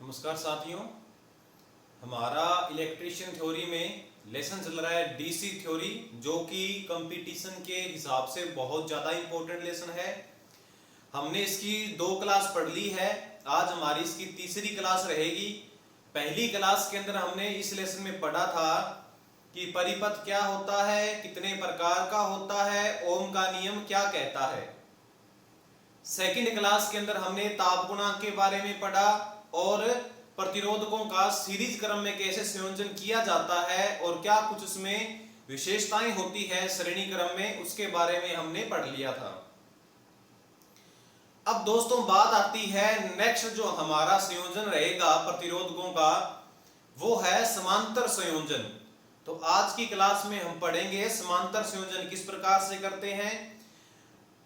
नमस्कार साथियों, हमारा इलेक्ट्रिशियन थ्योरी में लेसन चल रहा है डीसी थ्योरी, जो कि कंपटीशन के हिसाब से बहुत ज़्यादा इम्पोर्टेंट लेसन है। हमने इसकी 2 क्लास पढ़ ली है, आज हमारी इसकी तीसरी क्लास रहेगी। पहली क्लास के अंदर हमने इस लेसन में पढ़ा था कि परिपथ क्या होता है, कितने प्रकार का होता है, ओम का नियम क्या कहता है। सेकंड क्लास के अंदर हमने ताप गुणांक के बारे में पढ़ा और प्रतिरोधकों का सीरीज क्रम में कैसे संयोजन किया जाता है और क्या कुछ उसमें विशेषताएं होती है श्रेणी क्रम में, उसके बारे में हमने पढ़ लिया था। अब दोस्तों बात आती है नेक्स्ट जो हमारा संयोजन रहेगा प्रतिरोधकों का, वो है समांतर संयोजन। तो आज की क्लास में हम पढ़ेंगे समांतर संयोजन किस प्रकार से करते हैं।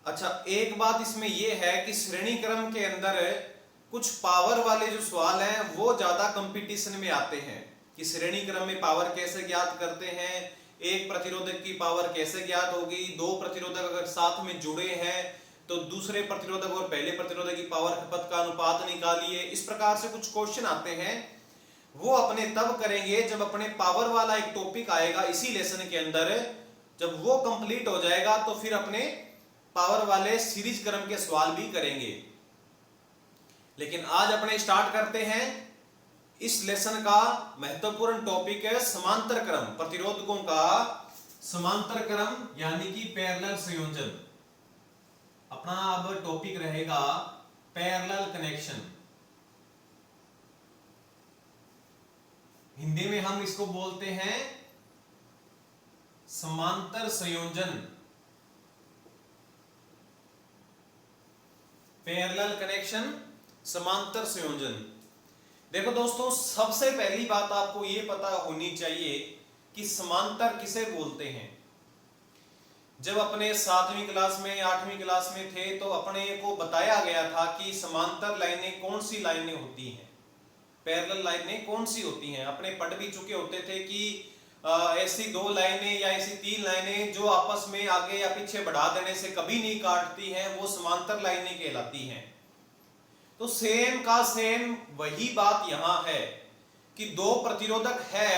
अच्छा, एक बात इसमें यह है कि श्रेणी क्रम के अंदर कुछ पावर वाले जो सवाल हैं वो ज्यादा कंपटीशन में आते हैं कि श्रेणी क्रम में पावर कैसे ज्ञात करते हैं, एक प्रतिरोधक की पावर कैसे ज्ञात होगी, दो प्रतिरोधक अगर साथ में जुड़े हैं तो दूसरे प्रतिरोधक और पहले प्रतिरोधक की पावर खपत का अनुपात निकालिए। इस प्रकार से कुछ क्वेश्चन आते हैं, वो अपने तब करेंगे जब अपने पावर वाला एक टॉपिक आएगा इसी लेसन के अंदर। जब वो कंप्लीट हो जाएगा तो फिर अपने पावर वाले सीरीज क्रम के सवाल भी करेंगे। लेकिन आज अपने स्टार्ट करते हैं। इस लेसन का महत्वपूर्ण टॉपिक है समांतर क्रम, प्रतिरोधकों का समांतर क्रम यानी कि पैरेलल संयोजन। अपना अब टॉपिक रहेगा पैरेलल कनेक्शन। हिंदी में हम इसको बोलते हैं समांतर संयोजन, पैरेलल कनेक्शन, समांतर संयोजन। देखो दोस्तों, सबसे पहली बात आपको यह पता होनी चाहिए कि समांतर किसे बोलते हैं। जब अपने 7वीं क्लास में 8वीं क्लास में थे तो अपने को बताया गया था कि समांतर लाइनें कौन सी लाइनें होती हैं, पैरेलल लाइनें कौन सी होती हैं। अपने पढ़ भी चुके होते थे कि ऐसी 2 लाइनें या ऐसी 3 लाइनें जो आपस में आगे या पीछे बढ़ा देने से कभी नहीं काटती हैं, वो समांतर लाइनें कहलाती हैं। तो सेम का सेम वही बात यहां है कि 2 प्रतिरोधक है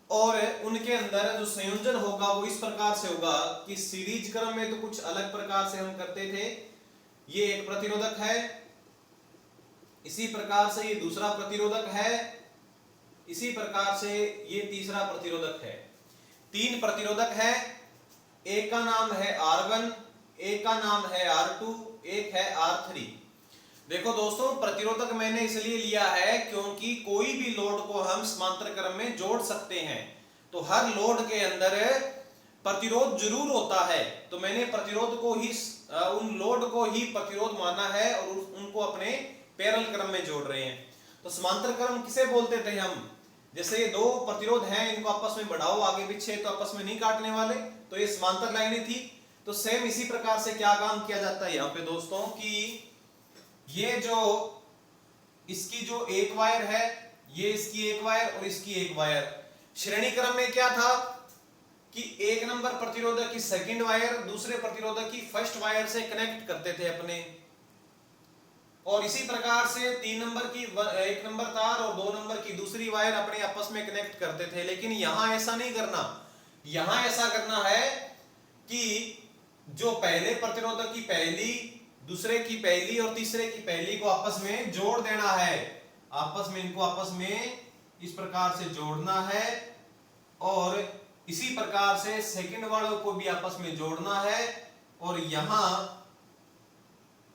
और उनके अंदर जो संयोजन होगा वो इस प्रकार से होगा कि सीरीज क्रम में तो कुछ अलग प्रकार से हम करते थे। ये एक प्रतिरोधक है, इसी प्रकार से ये दूसरा प्रतिरोधक है, इसी प्रकार से ये तीसरा प्रतिरोधक है। 3 प्रतिरोधक है, एक का नाम है R1, एक का नाम है R2, एक है R3। देखो दोस्तों, प्रतिरोधक मैंने इसलिए लिया है क्योंकि कोई भी लोड को हम समांतर क्रम में जोड़ सकते हैं, तो हर लोड के अंदर प्रतिरोध जरूर होता है। तो मैंने प्रतिरोध को ही उन लोड को ही प्रतिरोध माना है और उनको अपने पैरेलल क्रम में जोड़ रहे हैं। तो समांतर क्रम किसे बोलते थे हम, जैसे ये 2 प्रतिरोध हैं, इनको आपस में बढ़ाओ आगे पीछे तो आपस में नहीं काटने वाले, तो ये समांतर लाइनें थी। तो सेम इसी प्रकार से क्या काम किया जाता है यहाँ पे दोस्तों कि ये जो इसकी जो एक वायर है, ये इसकी एक वायर और इसकी एक वायर, श्रेणी क्रम में क्या था कि 1 नंबर प्रतिरोधक की सेकंड वायर दूसरे प्रतिरोधक की फर्स्ट वायर से कनेक्ट करते थे अपने, और इसी प्रकार से 3 नंबर की 1 नंबर तार और 2 नंबर की दूसरी वायर अपने आपस में कनेक्ट करते थे। लेकिन यहां ऐसा नहीं करना, यहां ऐसा करना है कि जो पहले प्रतिरोधक की पहली, दूसरे की पहली और तीसरे की पहली को आपस में जोड़ देना है। आपस में इनको आपस में इस प्रकार से जोड़ना है और इसी प्रकार से सेकंड वालों को भी आपस में जोड़ना है। और यहां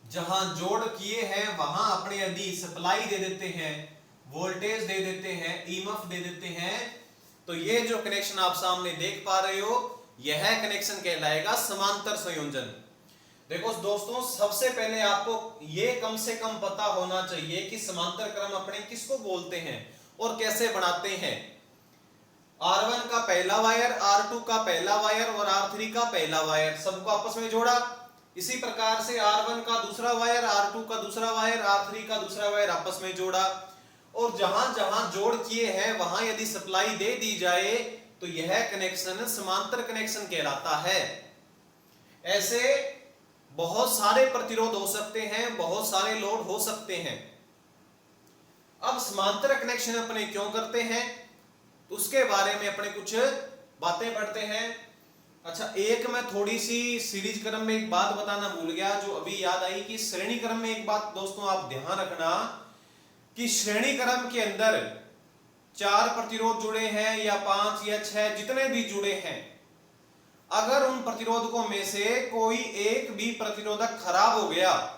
जहां जोड़ किए हैं वहां अपने यदि सप्लाई दे देते हैं, वोल्टेज दे देते हैं, ईएमएफ दे देते हैं, तो ये जो कनेक्शन आप सामने देख पा रहे हो, यह कनेक्शन कहलाएगा समांतर संयोजन। देखो दोस्तों, सबसे पहले आपको ये कम से कम पता होना चाहिए कि समांतर क्रम अपने किसको बोलते हैं और कैसे बनाते हैं। R1 का पहला वायर, R2 का पहला वायर और R3 का पहला वायर सबको आपस में जोड़ा। इसी प्रकार से R1 का दूसरा वायर, R2 का दूसरा वायर, R3 का दूसरा वायर आपस में जोड़ा। और जहां जहां जोड़ किए हैं वहां यदि सप्लाई दे दी जाए तो यह कनेक्शन समांतर कनेक्शन कहलाता है। ऐसे बहुत सारे प्रतिरोध हो सकते हैं, बहुत सारे लोड हो सकते हैं। अब समांतर कनेक्शन अपने क्यों करते हैं उसके बारे में अपने कुछ बातें पढ़ते हैं। अच्छा, एक मैं थोड़ी सी सीरीज क्रम में एक बात बताना भूल गया जो अभी याद आई कि श्रेणी क्रम में एक बात दोस्तों आप ध्यान रखना कि श्रेणी क्रम के अंदर 4 प्रतिरोध जुड़े हैं या 5 या 6 जितने भी जुड़े हैं, अगर उन प्रतिरोधकों में से कोई एक भी प्रतिरोधक खराब हो गया,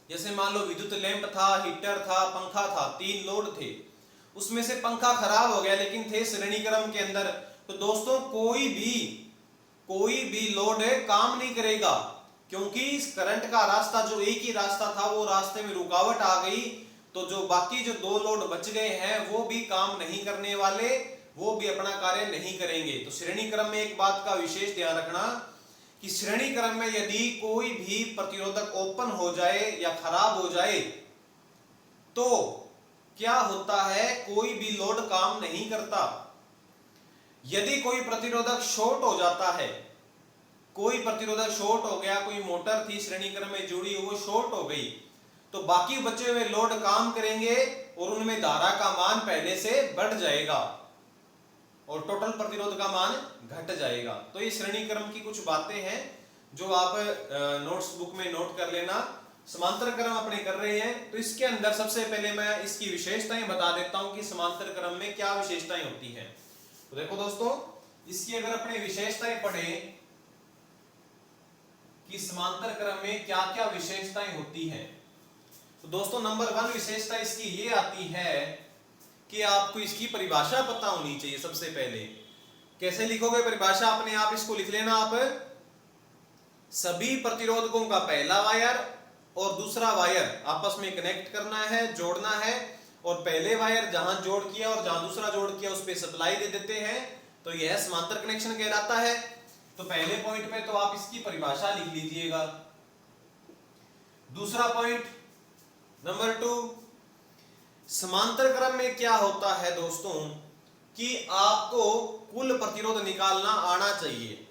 जैसे मान लो विद्युत लैंप था, हीटर था, पंखा था, 3 लोड थे, उसमें से पंखा खराब हो गया लेकिन थे श्रेणी क्रम के अंदर, तो दोस्तों कोई भी लोड काम नहीं करेगा, क्योंकि इस करंट का रास्ता जो एक ही रास्ता था वो रास्ते में रुकावट आ गई, तो जो बाकी जो 2 लोड बच गए हैं वो भी काम नहीं करने वाले, वो भी अपना कार्य नहीं करेंगे। तो श्रेणी क्रम में एक बात का विशेष ध्यान रखना कि श्रेणी क्रम में यदि कोई भी प्रतिरोधक ओपन हो जाए या खराब हो जाए तो क्या होता है, कोई भी लोड काम नहीं करता। यदि कोई प्रतिरोधक शॉर्ट हो जाता है, कोई प्रतिरोधक शॉर्ट हो गया, कोई मोटर थी श्रेणी क्रम में जुड़ी वो शॉर्ट हो गई, तो बाकी बचे हुए लोड काम करेंगे और उनमें धारा का मान पहले से बढ़ जाएगा और टोटल प्रतिरोध का मान घट जाएगा। तो ये श्रेणी क्रम की कुछ बातें हैं जो आप नोट्स बुक में नोट कर लेना। समांतर क्रम अपने कर रहे हैं, तो इसके अंदर सबसे पहले मैं इसकी विशेषताएं बता देता हूं कि समांतर क्रम में क्या विशेषताएं होती हैं। तो देखो दोस्तों, इसकी अगर अपने विशेषताएं पढ़ें कि समांतर क्रम में क्या क्या विशेषताएं होती हैं, तो दोस्तों नंबर 1 विशेषता इसकी ये आती है कि आपको इसकी परिभाषा पता होनी चाहिए। सबसे पहले कैसे लिखोगे परिभाषा, अपने आप इसको लिख लेना आप, सभी प्रतिरोधकों का पहला वायर और दूसरा वायर आपस में कनेक्ट करना है, जोड़ना है, और पहले वायर जहां जोड़ किया और जहां दूसरा जोड़ किया उस पर सप्लाई दे देते हैं, तो यह समांतर कनेक्शन कहलाता है। तो पहले पॉइंट पे तो आप इसकी परिभाषा लिख लीजिएगा। दूसरा पॉइंट नंबर 2, समांतर क्रम में क्या होता है दोस्तों कि आपको कुल प्रतिरोध निकालना आना चाहिए।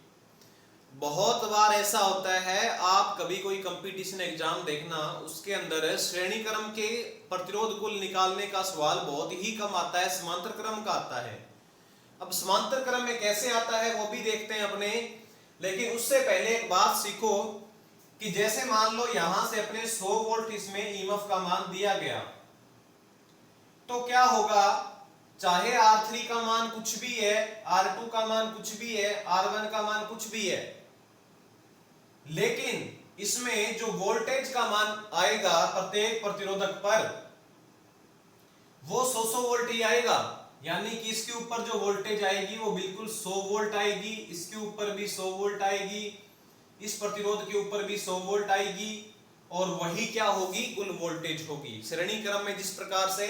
बहुत बार ऐसा होता है, आप कभी कोई कंपटीशन एग्जाम देखना, उसके अंदर श्रेणी क्रम के प्रतिरोध कुल निकालने का सवाल बहुत ही कम आता है, समांतर क्रम का आता है। अब समांतर क्रम में कैसे आता है वो भी देखते हैं अपने, लेकिन उससे पहले एक बात सीखो कि जैसे मान लो यहां से अपने 100 वोल्ट इसमें ईएमएफ का मान दिया गया, तो क्या होगा, चाहे R3 का मान कुछ भी है, R2 का मान कुछ भी है, R1 का मान कुछ भी है, लेकिन इसमें जो वोल्टेज का मान आएगा प्रत्येक प्रतिरोधक पर वो 100 वोल्ट ही आएगा। यानी कि इसके ऊपर जो वोल्टेज आएगी वो बिल्कुल 100 वोल्ट आएगी, इसके ऊपर भी 100 वोल्ट आएगी, इस प्रतिरोध के ऊपर भी 100 वोल्ट आएगी, और वही क्या होगी, कुल वोल्टेज होगी। श्रेणी क्रम में जिस प्रकार से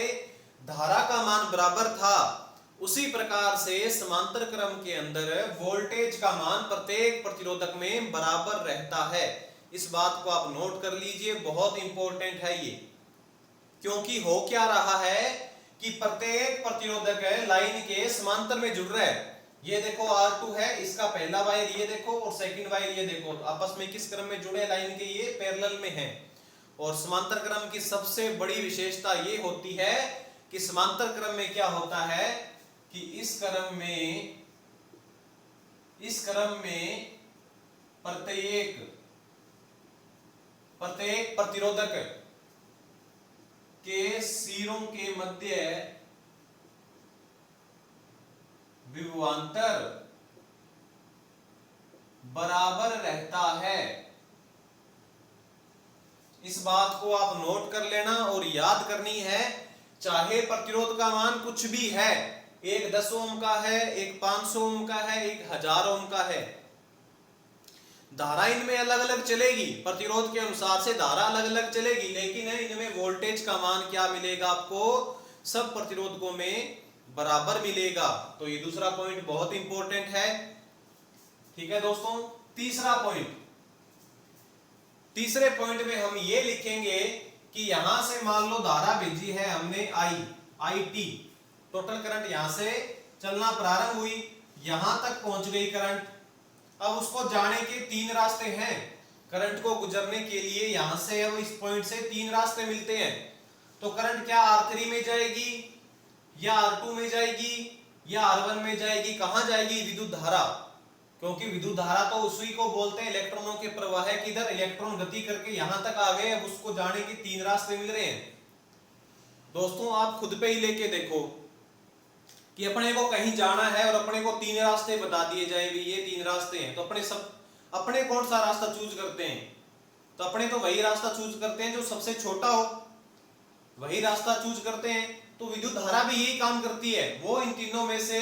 धारा का मान बराबर था, उसी प्रकार से समांतर क्रम के अंदर वोल्टेज का मान प्रत्येक प्रतिरोधक में बराबर रहता है। इस बात को आप नोट कर लीजिए, बहुत इंपॉर्टेंट है ये, क्योंकि हो क्या रहा है कि प्रत्येक प्रतिरोधक लाइन के समांतर में जुड़ रहा है। ये देखो R2 है, इसका पहला वायर ये देखो और सेकंड वायर ये देखो, आपस में किस क्रम में जुड़े लाइन के, ये पैरेलल में है। और समांतर क्रम की सबसे बड़ी विशेषता ये होती है कि समांतर क्रम में क्या होता है कि इस क्रम में प्रत्येक प्रतिरोधक के सिरों के मध्य विभवांतर बराबर रहता है। इस बात को आप नोट कर लेना और याद करनी है, चाहे प्रतिरोध का मान कुछ भी है, एक 10 ओम का है, एक 500 ओम का है, एक 1000 ओम का है, धारा इनमें अलग अलग चलेगी, प्रतिरोध के अनुसार से धारा अलग अलग चलेगी, लेकिन इनमें वोल्टेज का मान क्या मिलेगा आपको, सब प्रतिरोधकों में बराबर मिलेगा। तो ये दूसरा पॉइंट बहुत इंपॉर्टेंट है। ठीक है दोस्तों, तीसरे पॉइंट में हम ये लिखेंगे कि यहां से मान लो धारा भेजी है हमने IT, टोटल करंट यहां से चलना प्रारंभ हुई, यहां तक पहुंच गई करंट। अब उसको जाने के 3 रास्ते हैं, करंट को गुजरने के लिए यहां से अब इस पॉइंट से 3 रास्ते मिलते हैं। तो करंट क्या R3 में जाएगी या R2 में जाएगी या R1 में जाएगी? कहां जाएगी? विद्युत धारा, क्योंकि विद्युत धारा तो उसी को बोलते हैं इलेक्ट्रॉनों के प्रवाह की दर। इलेक्ट्रॉन गति करके यहां तक आ गए, अब उसको जाने के 3 रास्ते मिल रहे हैं। दोस्तों आप खुद पे ही लेके देखो कि अपने को कहीं जाना है और अपने को 3 रास्ते बता दिए जाए भी ये 3 रास्ते हैं, तो अपने कौन सा रास्ता चूज करते हैं? तो अपने तो वही रास्ता चूज करते हैं जो सबसे छोटा हो, वही रास्ता चूज करते हैं। तो विद्युत धारा भी यही काम करती है, वो इन तीनों में से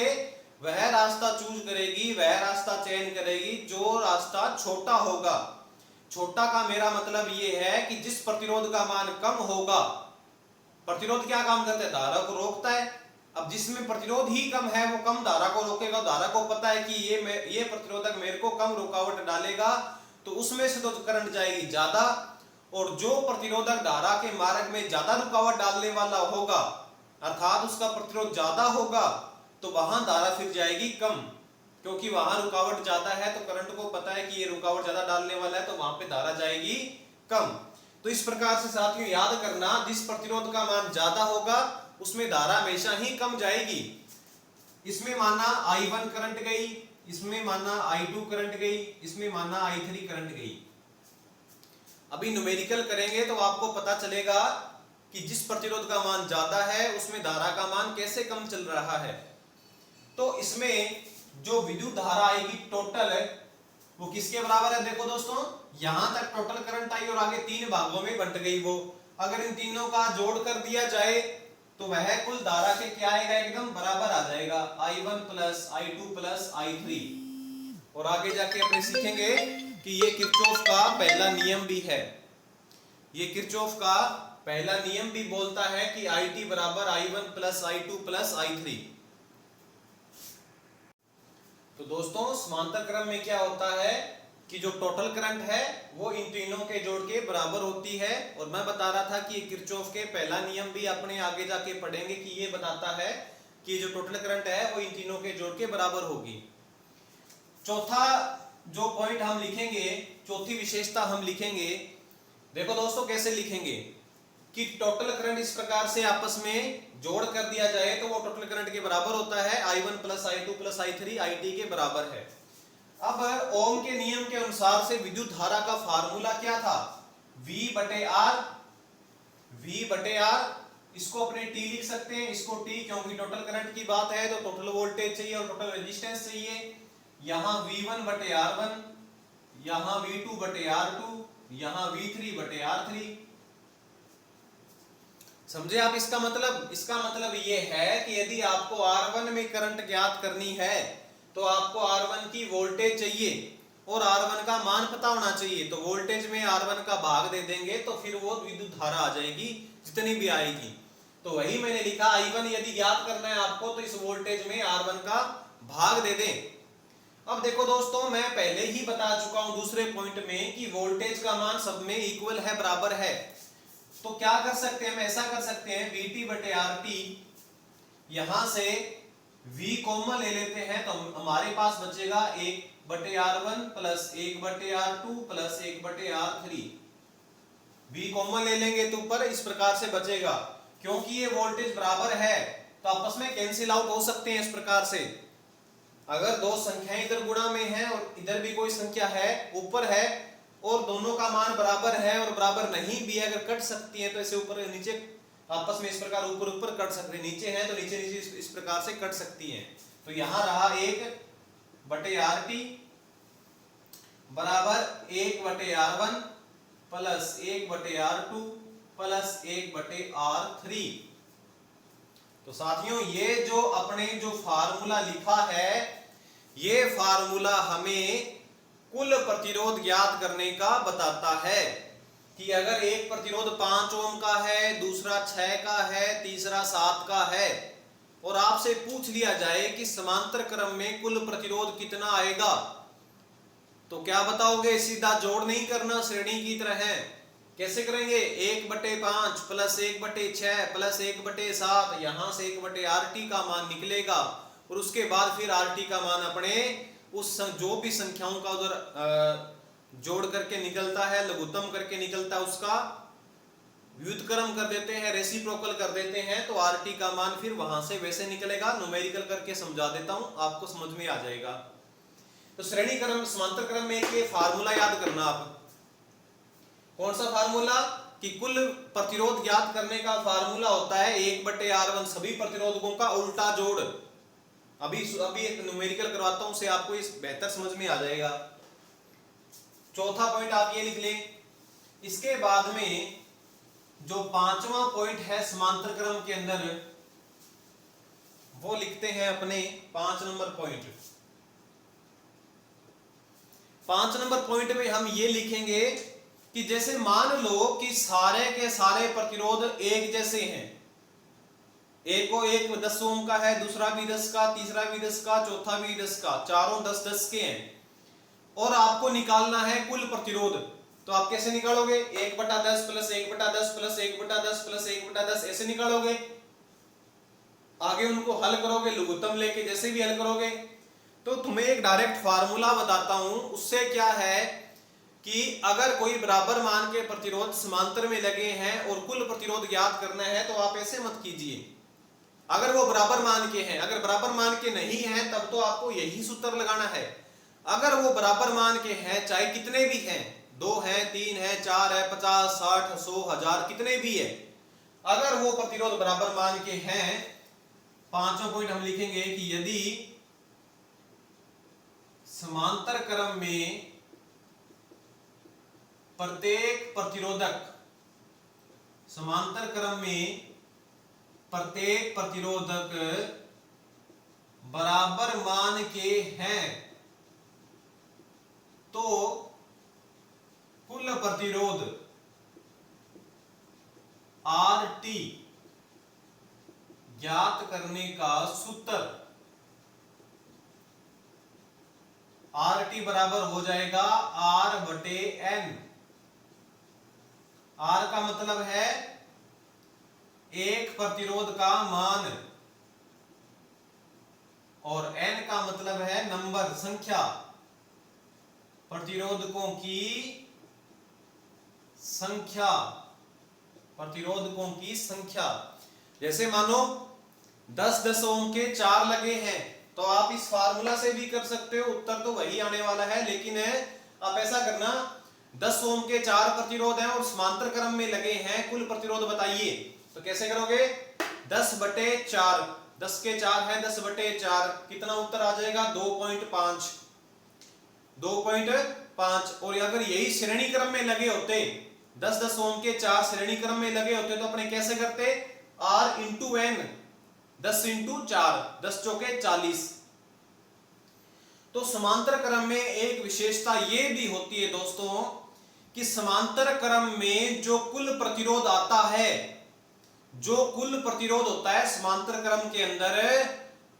वह रास्ता चूज करेगी, वह रास्ता चयन करेगी जो रास्ता छोटा होगा। छोटा का मेरा मतलब ये है कि जिस प्रतिरोध का मान कम होगा, प्रतिरोध क्या काम करता है? धारा को रोकता है। अब जिसमें प्रतिरोध ही कम है वो कम धारा को रोकेगा। धारा को पता है कि ये प्रतिरोधक मेरे को कम रुकावट डालेगा, तो उसमें से तो करंट जाएगी ज्यादा। और जो प्रतिरोधक धारा के मार्ग में ज्यादा रुकावट डालने वाला होगा, अर्थात उसका प्रतिरोध ज्यादा होगा, तो वहां धारा फिर जाएगी कम, क्योंकि वहां रुकावट ज्यादा है तो करंट को पता है कि ये रुकावट ज्यादा डालने वाला है, तो वहां पे धारा जाएगी कम। तो इस प्रकार से साथियों याद करना, जिस प्रतिरोध का मान ज्यादा होगा उसमें धारा हमेशा ही कम जाएगी। इसमें माना I1 करंट गई, इसमें माना I2 करंट गई, इसमें माना I3 करंट गई। अभी न्यूमेरिकल करेंगे तो आपको पता चलेगा कि जिस प्रतिरोध का मान ज्यादा है उसमें धारा का मान कैसे कम चल रहा है। तो इसमें जो विद्युत धारा आएगी टोटल है वो किसके बराबर है? देखो दोस्तों, यहां तक टोटल करंट आई और आगे 3 भागों में बंट गई वो। अगर इन तीनों का जोड़ कर दिया जाए तो वह कुल धारा के क्या आएगा? एकदम बराबर आ जाएगा, I1 plus I2 plus I3। और आगे जाके अपने सीखेंगे कि ये किरचॉफ का पहला नियम भी है। ये किरचॉफ का पहला नियम भी बोलता है कि IT बराबर I1 plus I2 plus I3। तो दोस्तों समांतर क्रम में क्या होता है कि जो टोटल करंट है वो इन तीनों के जोड़ के बराबर होती है। और मैं बता रहा था कि किरचॉफ के पहला नियम भी अपने आगे जाके पढ़ेंगे कि ये बताता है कि जो टोटल करंट है वो इन तीनों के जोड़ के बराबर होगी। चौथा जो पॉइंट हम लिखेंगे, चौथी विशेषता हम लिखेंगे, देखो दोस्तों कैसे लिखेंगे कि टोटल करंट इस प्रकार से आपस में जोड़ कर दिया जाए तो वो टोटल करंट के बराबर होता है, I1 plus I2 plus I3 IT के बराबर है। अब ओम के नियम के अनुसार से विद्युत धारा का फार्मूला क्या था? V बटे R, इसको अपने T लिख सकते हैं, इसको T, क्योंकि टोटल करंट की बात है तो टोटल वोल्टेज चाहिए और टोटल रेजिस्टेंस चाहिए। यहाँ V1 बटे R1, यहाँ V2 बटे R2, यहाँ V3 बटे R3। समझे आप इसका मतलब? इसका मतलब ये है कि यदि आपको R1 में करंट ज्ञात करनी है तो आपको R1 की वोल्टेज चाहिए और R1 का मान पता होना चाहिए। तो वोल्टेज में R1 का भाग दे देंगे तो फिर वो विद्युत धारा आ जाएगी जितनी भी आएगी। तो वही मैंने लिखा, I1 यदि ज्ञात करना है आपको तो इस वोल्टेज में R1 का भाग दे दें। अब देखो दोस्तों, मैं पहले ही बता चुका हूं दूसरे पॉइंट में कि वोल्टेज का मान सब में इक्वल है, बराबर है। तो क्या कर सकते हैं? हम ऐसा कर सकते हैं, VT बटे RT, यहां से V कॉमन ले लेते हैं तो हमारे पास बचेगा 1 बटे R1 प्लस 1 बटे R2 प्लस 1 बटे R3। V कॉमन ले लेंगे तो ऊपर इस प्रकार से बचेगा। क्योंकि ये वोल्टेज बराबर है तो आपस में कैंसिल आउट हो सकते हैं इस प्रकार से। अगर दो संख्याएं इधर गुणा में है और इधर भी कोई संख्या है ऊपर है और दोनों का मान बराबर है और बराबर नहीं भी है, अगर कट सकती है तो ऐसे ऊपर नीचे आपस में इस प्रकार ऊपर ऊपर कट सकते हैं, नीचे है तो नीचे नीचे इस प्रकार से कट सकती हैं। तो यहां रहा 1 बटे RT बराबर 1 बटे R1 प्लस 1 बटे R2 प्लस 1 बटे R3। तो साथियों ये जो अपने जो फार्मूला लिखा है, ये फार्मूला हमें कुल प्रतिरोध ज्ञात करने का बताता है कि अगर एक प्रतिरोध 5 ओम का है, दूसरा 6 का है, तीसरा 7 का है और आपसे पूछ लिया जाए कि समांतर क्रम में कुल प्रतिरोध कितना आएगा, तो क्या बताओगे? सीधा जोड़ नहीं करना, श्रेणी की तरह है। कैसे करेंगे? 1 बटे 5 प्लस 1 बटे 6 प्लस 1 बटे 7, यहां से 1 बटे RT का मान निकलेगा और उसके बाद फिर RT का मान अपने उस जो भी संख्याओं का उधर जोड़ करके निकलता है, लघुत्तम करके निकलता है, उसका व्युत्क्रम कर देते हैं, रेसिप्रोकल कर देते हैं, तो RT का मान फिर वहां से वैसे निकलेगा। न्यूमेरिकल करके समझा देता हूं, आपको समझ में आ जाएगा। तो श्रेणी क्रम समांतर क्रम में एक ये फार्मूला याद करना आप। कौन सा फार्मूला? कि कुल प्रतिरोध ज्ञात करने का फार्मूला होता है 1/R1, सभी प्रतिरोधकों का उल्टा जोड़। अभी एक न्यूमेरिकल करवाता हूं, उससे आपको इस बेहतर समझ में आ जाएगा। चौथा पॉइंट आप ये लिख लें। इसके बाद में जो पांचवा पॉइंट है समांतर क्रम के अंदर, वो लिखते हैं अपने 5 नंबर पॉइंट। 5 नंबर पॉइंट में हम ये लिखेंगे कि जैसे मान लो कि सारे के सारे प्रतिरोध एक जैसे हैं, एक को एक 10 ओम का है, दूसरा भी 10 का, तीसरा भी 10 का, चौथा भी 10 का, चारों 10-10 के हैं, और आपको निकालना है कुल प्रतिरोध। तो आप कैसे निकालोगे? 1/10 प्लस 1/10 प्लस 1/10 प्लस 1/10 ऐसे निकालोगे। आगे उनको हल करोगे लघुत्तम लेके, जैसे भी हल करोगे। तो तुम्हें एक डायरेक्ट फार्मूला बताता हूं, उससे क्या है कि अगर कोई बराबर मान के प्रतिरोध समांतर में लगे हैं और कुल प्रतिरोध ज्ञात करना है, तो आप ऐसे मत कीजिए अगर वो बराबर मान के हैं। अगर बराबर मान के नहीं हैं तब तो आपको यही सूत्र लगाना है। अगर वो बराबर मान के हैं, चाहे कितने भी हैं, 2 है, 3 है, 4 है, 50, 60, 100, 1000, कितने भी है, अगर वो प्रतिरोध बराबर मान के हैं, पांचों पॉइंट हम लिखेंगे कि यदि समांतर क्रम में प्रत्येक प्रतिरोधक, समांतर क्रम में प्रत्येक प्रतिरोधक बराबर मान के हैं, तो कुल प्रतिरोध RT ज्ञात करने का सूत्र RT बराबर हो जाएगा R/N। R का मतलब है एक प्रतिरोध का मान, और N का मतलब है नंबर, संख्या, प्रतिरोधकों की संख्या, प्रतिरोधकों की संख्या। जैसे मानो 10-10 ओम के 4 लगे हैं, तो आप इस फार्मूला से भी कर सकते हो, उत्तर तो वही आने वाला है। लेकिन आप ऐसा करना, 10 ओम के 4 प्रतिरोध हैं और समांतर क्रम में लगे हैं, कुल प्रतिरोध बताइए। तो कैसे करोगे? 10/4, 10 के 4 है, 10/4, कितना उत्तर आ जाएगा? 2.5, 2.5। और अगर यही श्रेणी क्रम में लगे होते, 10-10 ओम के 4 श्रेणी क्रम में लगे होते, तो अपने कैसे करते? R/N, 10 × 4, 10 चौके 40। तो समांतर क्रम में एक विशेषता ये भी होती है दोस्तों कि समांतर क्रम में जो कुल प्रतिरोध आता है, जो कुल प्रतिरोध होता है समांतर क्रम के अंदर,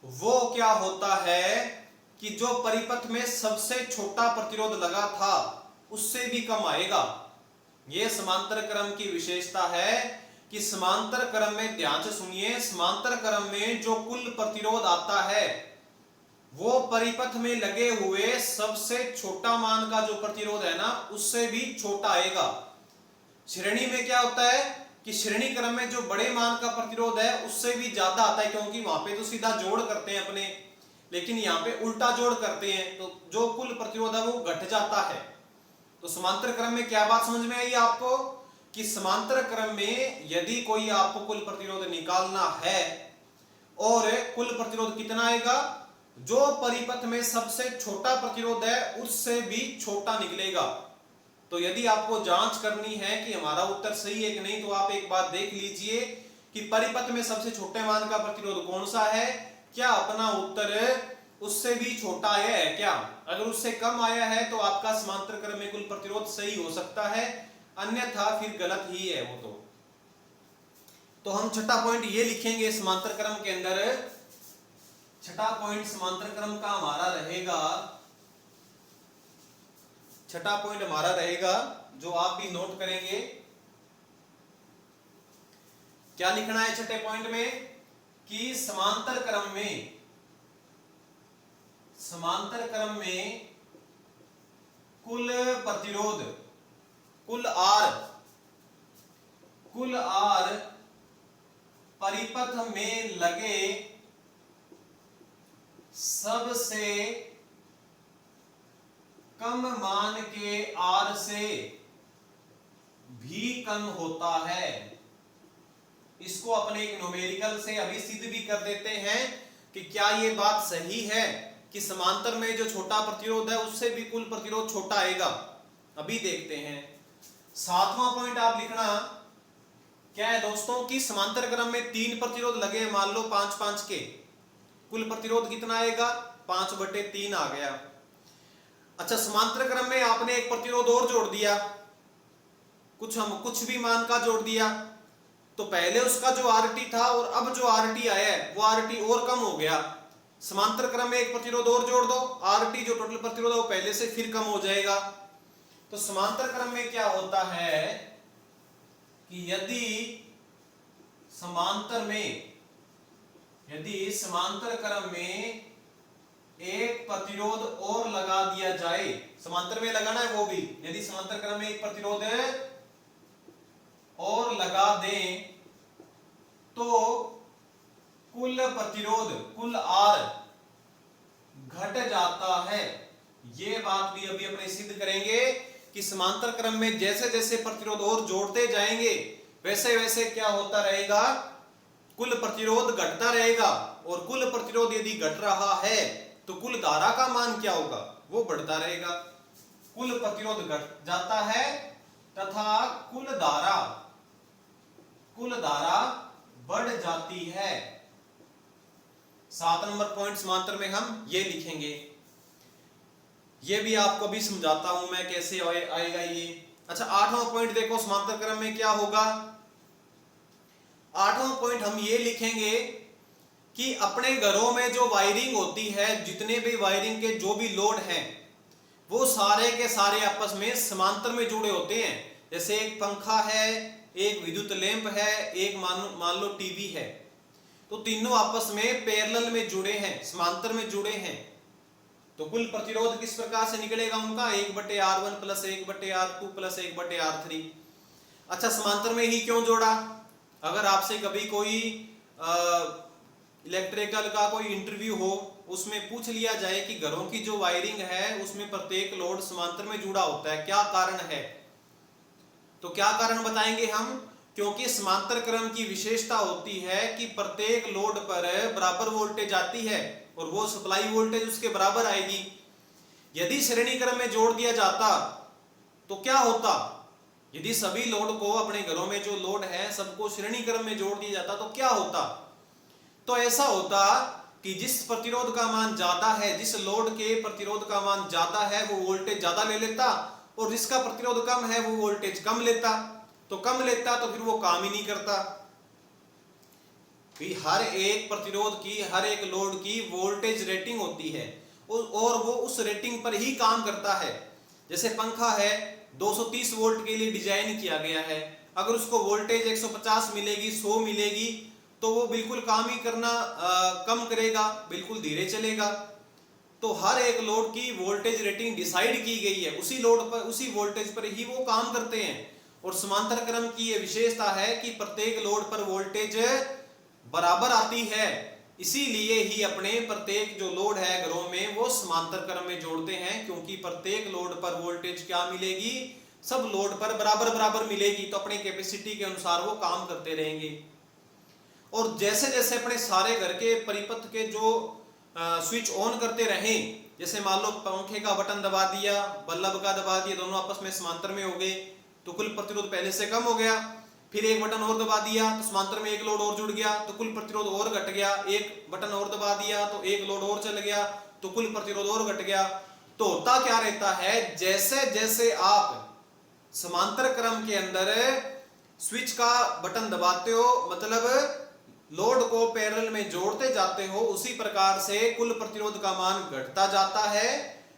वो क्या होता है कि जो परिपथ में सबसे छोटा प्रतिरोध लगा था उससे भी कम आएगा। यह समांतर क्रम की विशेषता है कि समांतर क्रम में, ध्यान से सुनिए, समांतर क्रम में जो कुल प्रतिरोध आता है वो परिपथ में लगे हुए सबसे छोटा मान का जो प्रतिरोध है ना, उससे भी छोटा आएगा। श्रेणी में क्या होता है कि श्रेणी क्रम में जो बड़े मान का प्रतिरोध है उससे भी ज्यादा आता है, क्योंकि वहां पे तो सीधा जोड़ करते हैं अपने, लेकिन यहाँ पे उल्टा जोड़ करते हैं, तो जो कुल प्रतिरोध है वो घट जाता है। तो समांतर क्रम में क्या बात समझ में आई आपको कि समांतर क्रम में यदि कोई आपको कुल प्रतिरोध निकालना है, और कुल प्रतिरोध कितना आएगा, जो परिपथ में सबसे छोटा प्रतिरोध है उससे भी छोटा निकलेगा। तो यदि आपको जांच करनी है कि हमारा उत्तर सही है कि नहीं, तो आप एक बात देख लीजिए कि परिपथ में सबसे छोटे मान का प्रतिरोध कौन सा है, क्या अपना उत्तर उससे भी छोटा आया है क्या? अगर उससे कम आया है तो आपका समांतर क्रम में कुल प्रतिरोध सही हो सकता है, अन्यथा फिर गलत ही है वो। तो हम छठा पॉइंट ये लिखेंगे समांतर क्रम के अंदर। छठा पॉइंट समांतर क्रम का हमारा रहेगा, छठा पॉइंट हमारा रहेगा जो आप भी नोट करेंगे। क्या लिखना है छठे पॉइंट में कि समांतर क्रम में, समांतर क्रम में कुल प्रतिरोध, कुल R, कुल आर परिपथ में लगे सबसे कम मान के आर से भी कम होता है। इसको अपने एक न्यूमेरिकल से अभी सिद्ध भी कर देते हैं कि क्या ये बात सही है कि समांतर में जो छोटा प्रतिरोध है उससे भी कुल प्रतिरोध छोटा आएगा। अभी देखते हैं। 7वां पॉइंट आप लिखना क्या है दोस्तों कि समांतर क्रम में 3 प्रतिरोध लगे, मान लो 5-5 के, कुल प्रतिरोध कितना आएगा 5/3 आ गया। अच्छा, समांतर क्रम में आपने एक प्रतिरोध और जोड़ दिया, कुछ भी मान का जोड़ दिया, तो पहले उसका जो RT था और अब जो RT आया है वो RT और कम हो गया। समांतर क्रम में एक प्रतिरोध और जोड़ दो, RT जो टोटल प्रतिरोध है वो पहले से फिर कम हो जाएगा। तो समांतर क्रम में क्या होता है कि यदि समांतर क्रम में एक प्रतिरोध और लगा दिया जाए, समांतर में लगाना है वो भी, यदि समांतर क्रम में एक प्रतिरोध और लगा दें तो कुल प्रतिरोध, कुल आर घट जाता है। ये बात भी अभी अपने सिद्ध करेंगे कि समांतर क्रम में जैसे जैसे प्रतिरोध और जोड़ते जाएंगे वैसे वैसे क्या होता रहेगा, कुल प्रतिरोध घटता रहेगा। और कुल प्रतिरोध यदि घट रहा है तो कुल धारा का मान क्या होगा, वो बढ़ता रहेगा। कुल प्रतिरोध घट जाता है तथा कुल धारा बढ़ जाती है। 7 नंबर पॉइंट समांतर में हम ये लिखेंगे। ये भी आपको भी समझाता हूं मैं कैसे आएगा ये। अच्छा, 8वां पॉइंट देखो समांतर क्रम में क्या होगा। 8वां पॉइंट हम ये लिखेंगे कि अपने घरों में जो वायरिंग होती है, जितने भी वायरिंग के जो भी लोड हैं वो सारे के सारे आपस में समांतर में जुड़े होते हैं। जैसे एक पंखा है, एक विद्युत लैंप है, एक मान लो टीवी है, तो तीनों आपस में पैरेलल में जुड़े हैं, समांतर में जुड़े हैं। तो कुल प्रतिरोध किस प्रकार से निकलेगा उनका 1/R1 + 1/R2 + 1/R3। अच्छा, समांतर में ही क्यों जोड़ा? अगर आपसे कभी कोई इलेक्ट्रिकल का कोई इंटरव्यू हो, उसमें पूछ लिया जाए कि घरों की जो वायरिंग है उसमें प्रत्येक लोड समांतर में जुड़ा होता है, क्या कारण है, तो क्या कारण बताएंगे हम? क्योंकि समांतर क्रम की विशेषता होती है कि प्रत्येक लोड पर बराबर वोल्टेज आती है और वो सप्लाई वोल्टेज उसके बराबर आएगी। यदि श्रेणी क्रम में जोड़ दिया जाता तो क्या होता? यदि सभी लोड को, अपने घरों में जो लोड है सबको श्रेणी क्रम में जोड़ दिया जाता तो क्या होता? तो ऐसा होता कि जिस प्रतिरोध का मान ज्यादा है, जिस लोड के प्रतिरोध का मान ज्यादा है वो वोल्टेज ज्यादा ले लेता, और जिसका प्रतिरोध कम है वो वोल्टेज कम लेता। तो कम लेता तो फिर वो काम ही नहीं करता। हर एक प्रतिरोध की, हर एक लोड की वोल्टेज रेटिंग होती है और वो उस रेटिंग पर ही काम करता है। जैसे पंखा है, 230 वोल्ट के लिए डिजाइन किया गया है, अगर उसको वोल्टेज 150 मिलेगी, 100 मिलेगी, तो वो बिल्कुल काम ही करना कम करेगा, बिल्कुल धीरे चलेगा। तो हर एक लोड की वोल्टेज रेटिंग डिसाइड की गई है, उसी लोड पर, उसी वोल्टेज पर ही वो काम करते हैं। और समांतर क्रम की ये विशेषता है कि प्रत्येक लोड पर वोल्टेज बराबर आती है, इसीलिए ही अपने प्रत्येक जो लोड है घरों में वो समांतर क्रम में जोड़ते हैं, क्योंकि प्रत्येक लोड पर वोल्टेज क्या मिलेगी, सब लोड पर बराबर बराबर मिलेगी, तो अपने कैपेसिटी के अनुसार वो काम करते रहेंगे। और जैसे जैसे अपने सारे घर के परिपथ के जो स्विच ऑन करते रहें, जैसे मान लो पंखे का बटन दबा दिया, बल्ब का दबा दिया, दोनों आपस में समांतर में हो गए तो कुल प्रतिरोध पहले से कम हो गया। फिर एक बटन और दबा दिया तो समांतर में एक लोड और जुड़ गया तो कुल प्रतिरोध और घट गया। एक बटन और दबा दिया तो एक लोड और चल गया तो कुल प्रतिरोध और घट गया। तो होता क्या रहता है, जैसे जैसे आप समांतर क्रम के अंदर स्विच का बटन दबाते हो, मतलब लोड को पैरेलल में जोड़ते जाते हो, उसी प्रकार से कुल प्रतिरोध का मान घटता जाता है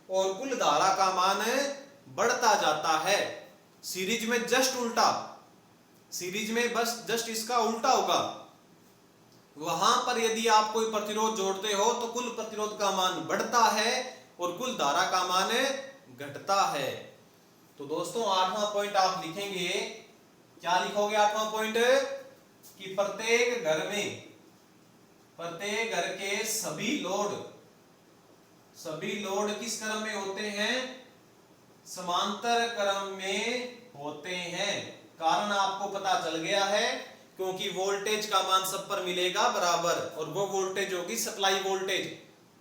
और कुल धारा का मान बढ़ता जाता है। सीरीज में जस्ट उल्टा, सीरीज में बस जस्ट इसका उल्टा होगा। वहां पर यदि आप कोई प्रतिरोध जोड़ते हो तो कुल प्रतिरोध का मान बढ़ता है और कुल धारा का मान घटता है। तो दोस्तों 8वां पॉइंट आप लिखेंगे क्या लिखोगे 8वां पॉइंट कि प्रत्येक घर के सभी लोड किस क्रम में होते हैं? समांतर क्रम में होते हैं। कारण आपको पता चल गया है, क्योंकि वोल्टेज का मान सब पर मिलेगा बराबर, और वो वोल्टेज होगी सप्लाई वोल्टेज,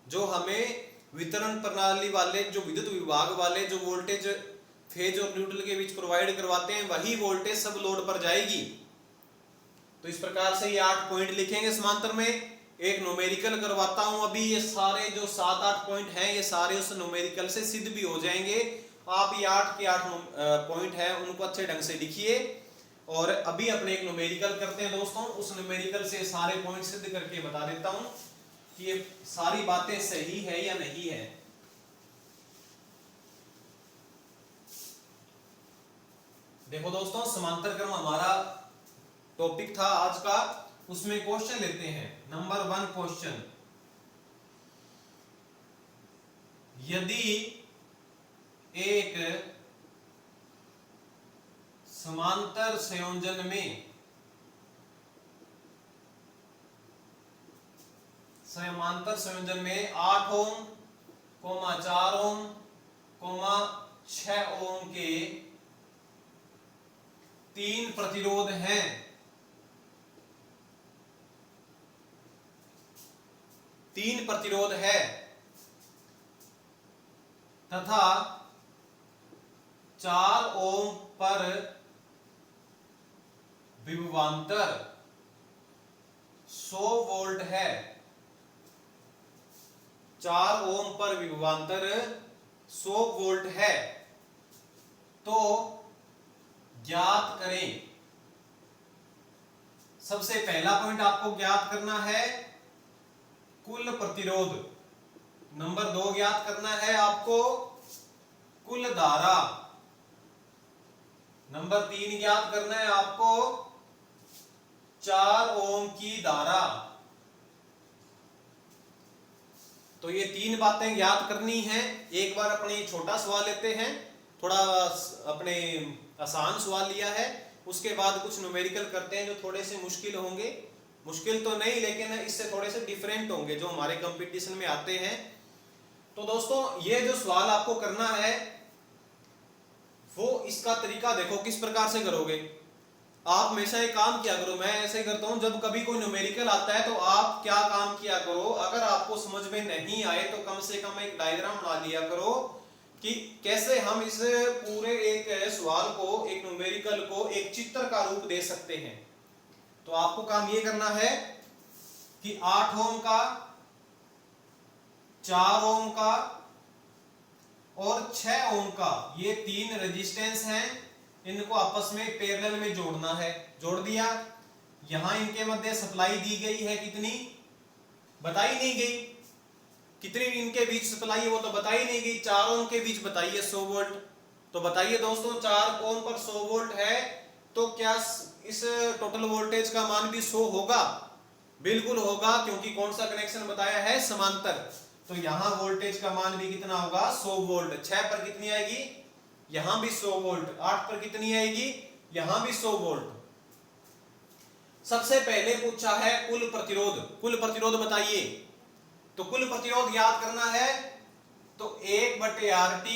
जो हमें वितरण प्रणाली वाले, जो विद्युत विभाग वाले जो वोल्टेज फेज और न्यूट्रल के बीच प्रोवाइड करवाते हैं, वही वोल्टेज सब लोड पर जाएगी। तो इस प्रकार से ये 8 पॉइंट लिखेंगे समांतर में। एक न्यूमेरिकल करवाता हूं अभी, ये सारे जो 7-8 पॉइंट हैं ये सारे उस न्यूमेरिकल से सिद्ध भी हो जाएंगे। आप ये 8 के 8 पॉइंट हैं उनको अच्छे ढंग से लिखिए, और अभी अपने एक न्यूमेरिकल करते हैं दोस्तों। उस न्यूमेरिकल से सारे पॉइंट सिद्ध करके बता देता हूं कि ये सारी बातें सही है या नहीं है। देखो दोस्तों, समांतर क्रम हमारा टॉपिक था आज का, उसमें क्वेश्चन लेते हैं। नंबर 1 क्वेश्चन, यदि एक समांतर संयोजन में 8 ओम, 4 ओम, 6 ओम के 3 प्रतिरोध हैं, तथा 4 ओम पर विभवांतर 100 वोल्ट है। 4 ओम पर विभवांतर 100 वोल्ट है, तो ज्ञात करें। सबसे पहला पॉइंट आपको ज्ञात करना है कुल प्रतिरोध। नंबर 2 ज्ञात करना है आपको कुल धारा। नंबर 3 ज्ञात करना है आपको 4 ओम की धारा। तो ये 3 बातें ज्ञात करनी है। एक बार अपने छोटा सवाल लेते हैं, थोड़ा अपने आसान सवाल लिया है, उसके बाद कुछ न्यूमेरिकल करते हैं जो थोड़े से मुश्किल होंगे। मुश्किल तो नहीं, लेकिन इससे थोड़े से डिफरेंट होंगे जो हमारे कंपटीशन में आते हैं। तो दोस्तों, ये जो सवाल आपको करना है वो इसका तरीका देखो किस प्रकार से करोगे। आप हमेशा एक काम किया करो, मैं ऐसे ही करता हूं, जब कभी कोई न्यूमेरिकल आता है तो आप क्या काम किया करो, अगर आपको समझ में नहीं आए तो कम से कम एक डायग्राम बना लिया करो कि कैसे हम इस पूरे एक सवाल को, एक न्यूमेरिकल को एक चित्र का रूप दे सकते हैं। तो आपको काम ये करना है कि 8 ओम का, 4 ओम का और 6 ओम का, ये 3 रेजिस्टेंस हैं, इनको आपस में पैरेलल में जोड़ना है। जोड़ दिया। यहां इनके मध्य सप्लाई दी गई है, कितनी बताई नहीं गई, कितनी इनके बीच सप्लाई है वो तो बताई नहीं गई। 4 ओम के बीच बताइए 100 वोल्ट। तो बताइए दोस्तों, 4 ओम पर 100 वोल्ट है, तो क्या इस टोटल वोल्टेज का मान भी 100 होगा? बिल्कुल होगा, क्योंकि कौन सा कनेक्शन बताया है? समांतर। तो यहां वोल्टेज का मान भी कितना होगा? 100 वोल्ट। 6 पर कितनी आएगी? यहां भी 100 वोल्ट। 8 पर कितनी आएगी? यहां भी 100 वोल्ट। सबसे पहले पूछा है कुल प्रतिरोध। कुल प्रतिरोध बताइए। तो कुल प्रतिरोध याद करना है तो 1/RT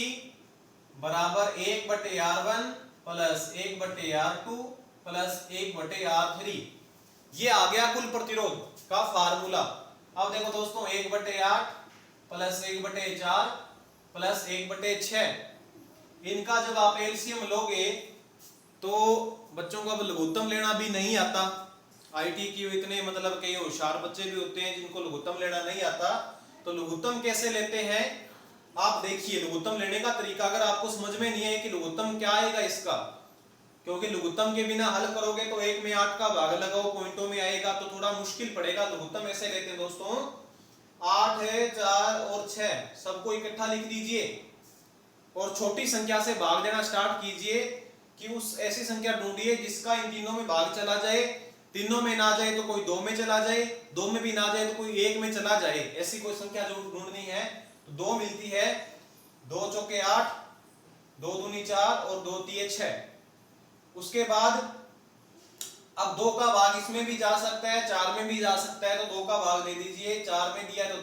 बराबर 1/R1 plus 1/R2 plus 1/R3। ये आ गया कुल प्रतिरोध का फार्मूला। अब देखो दोस्तों, 1/8 प्लस 1/4 प्लस 1/6, इनका जब आप एलसीएम लोगे तो बच्चों को अब लघुत्तम लेना भी नहीं आता। आईटी की इतने मतलब कई होशियार बच्चे भी होते हैं जिनको लघुत्तम लेना नहीं आता। तो लघुत्तम कैसे लेते हैं आप देखिए। लघुत्तम लेने का तरीका अगर आपको समझ में नहीं है कि लघुत्तम क्या आएगा इसका, क्योंकि लघुत्तम के बिना हल करोगे तो 1 में 8 का भाग लगाओ पॉइंटों में आएगा तो थोड़ा मुश्किल पड़ेगा। लघुत्तम ऐसे लेते हैं दोस्तों, 8 है, 4 और 6 सबको इकट्ठा लिख दीजिए और छोटी संख्या से भाग देना स्टार्ट कीजिए कि उस ऐसी संख्या ढूंढिए जिसका इन तीनों में भाग चला जाए। तीनों में ना जाए तो कोई 2 में चला जाए, 2 में भी ना जाए तो कोई 1 में चला जाए। ऐसी कोई संख्या जो ढूंढनी है तो 2 मिलती है। 2 चौके 8, 2 दूनी 4 और 2 तिये 6। उसके बाद 2 का भाग इसमें भी जा सकता है, 4 में भी जा सकता है, तो 2 का भाग दे दीजिए। 4 में दिया तो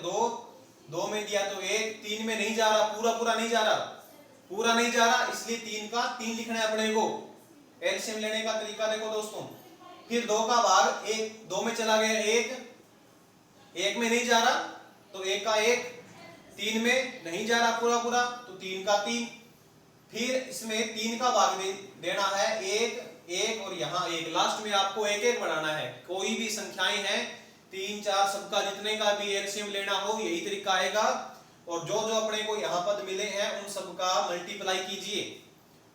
2 में दिया तो 1, 3 में नहीं जा रहा, पूरा नहीं जा रहा, पूरा नहीं जा रहा, इसलिए 3 का 3 लिखना है अपने को। एलसीएम लेने का तरीका देखो दोस्तों। फिर 2 का भाग 1, 2 में चला गया 1 में नहीं जा रहा, तो 1 का 1, 3 में नहीं जा रहा पूरा, तो 3 का 3। फिर इसमें 3 का भाग देना है 1 और यहाँ 1, लास्ट में आपको 1 बनाना है। कोई भी संख्याएं हैं 3 4 सबका जितने का भी एलसीएम लेना हो यही तरीका आएगा। और जो जो अपने को यहाँ पद मिले हैं उन सबका मल्टीप्लाई कीजिए।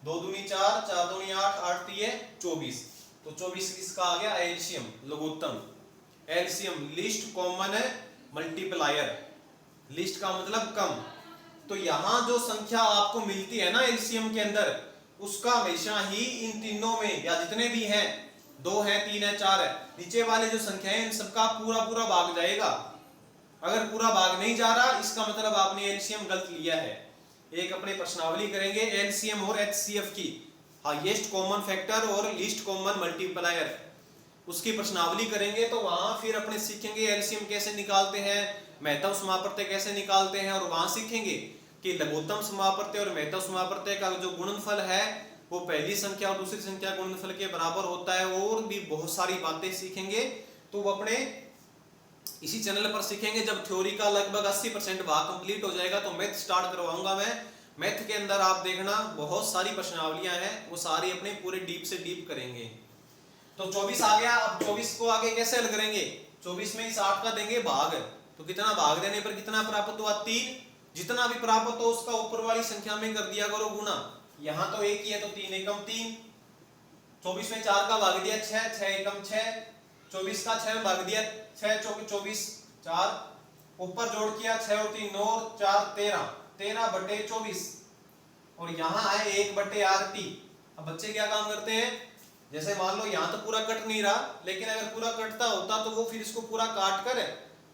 2 दूनी 4, 4 दूनी 8, 8 3 24, तो 24 किसका आ गया? एलसीएम, लघुत्तम। LCM list common multiplier, list का मतलब कम। तो यहां जो संख्या आपको मिलती है ना एलसीएम के अंदर, उसका हमेशा ही इन तीनों में या जितने भी हैं, 2 है 3 है 4 है, नीचे वाले जो संख्या है इन सबका पूरा भाग जाएगा। अगर पूरा भाग नहीं जा रहा इसका मतलब आपने एलसीएम गलत लिया है। एक अपने प्रश्नावली करेंगे एलसीएम और एचसीएफ की, हाईएस्ट कॉमन फैक्टर और लीस्ट कॉमन मल्टीप्लायर, उसकी प्रश्नावली करेंगे। तो वहां फिर अपने सीखेंगे एलसीएम कैसे निकालते हैं, महत्तम समापत्ति कैसे निकालते हैं, और वहां सीखेंगे कि लघुत्तम समापत्ति और महत्तम समापत्ति का जो गुणनफल है वो पहली संख्या और दूसरी संख्या गुणनफल के बराबर होता है, और भी बहुत सारी बातें सीखेंगे। तो वो अपने इसी चैनल पर सीखेंगे। जब थ्योरी का लगभग 80% भाग कंप्लीट हो जाएगा तो मैथ स्टार्ट करवाऊंगा मैं। मैथ के अंदर आप देखना बहुत सारी प्रश्नावलियां हैं, वो सारी अपने पूरे डीप से डीप करेंगे। तो 24 आ गया। अब 24 को आगे कैसे हल करेंगे? 24 में इस 8 का देंगे भाग, तो कितना भाग देने पर कितना प्राप्त हुआ? 3। जितना भी प्राप्त हो उसका ऊपर वाली संख्या में कर दिया करो गुना। यहां तो 1 ही है तो 3 एकम 3। 24 में 4 का भाग दिया 6, 6 एकम 6। 24 का 6 में भाग दिया 6 चौके 24, 4 ऊपर जोड़ किया 6 और 3 9 और 4 13, 13 बटे 24, और यहाँ आए 1 बटे RT। अब बच्चे क्या काम करते हैं, जैसे मान लो यहाँ तो पूरा कट नहीं रहा, लेकिन अगर पूरा कटता होता तो वो फिर इसको पूरा काट कर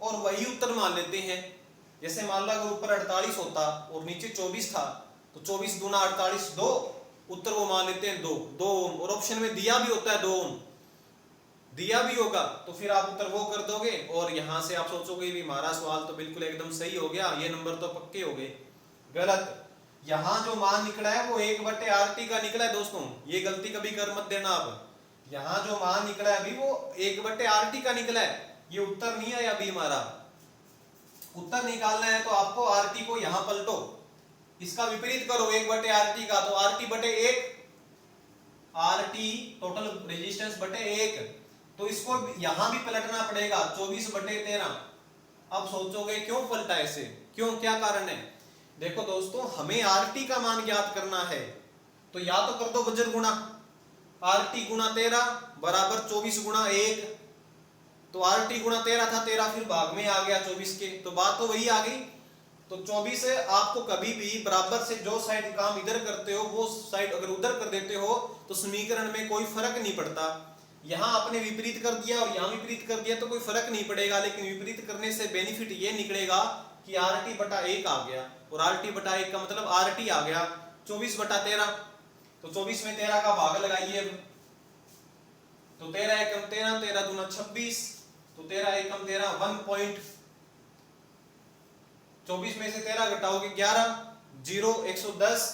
और वही उत्तर मान लेते हैं। जैसे मान लो अगर ऊपर 48 होता और नीचे 24 था, तो 24 दूना 48 2, उत्तर वो मान लेते हैं 2 ओम, और ऑप्शन में दिया भी होता है 2 ओम, दिया भी होगा तो फिर आप उत्तर वो कर दोगे। और यहां से आप सोचोगे भी हमारा सवाल तो बिल्कुल एकदम सही हो गया, ये नंबर तो पक्के हो गए। गलत। यहां जो मान निकला है वो 1 बटे RT का निकला है दोस्तों, ये गलती कभी कर मत देना आप। यहां जो मान निकला है अभी वो 1 बटे RT का निकला है, ये उत्तर नहीं आया अभी हमारा। उत्तर निकालना है तो आपको RT को यहां पलटो, इसका विपरीत करो 1 बटे RT का, तो RT बटे 1, RT टोटल रेजिस्टेंस बटे 1, तो इसको यहां भी पलटना पड़ेगा 24 बटे 13। अब सोचोगे क्यों पलटा ऐसे, क्यों, क्या कारण है? देखो दोस्तों, हमें RT का मान ज्ञात करना है, तो या तो कर दो वज्र गुणा, RT गुणा 13 बराबर 24 गुणा 1, तो RT गुणा 13 था, 13 फिर भाग में आ गया 24 के, तो बात तो वही आ गई। तो 24 है, आपको कभी भी बराबर से जो साइड काम इधर करते हो वो साइड अगर उधर कर देते हो तो समीकरण में कोई फर्क नहीं पड़ता। यहां आपने विपरीत कर दिया और यहां विपरीत कर दिया तो कोई फर्क नहीं पड़ेगा, लेकिन विपरीत करने से बेनिफिट ये निकलेगा कि RT बटा 1 आ गया, और RT बटा 1 का मतलब RT आ गया 24 बटा 13। तो 24 में 13 का भाग लगाइए, तो 13 एकम 13, 13 दूना 26, तो 13 एकम 13 1 24 में से 13 घटाओगे 11, 0 110,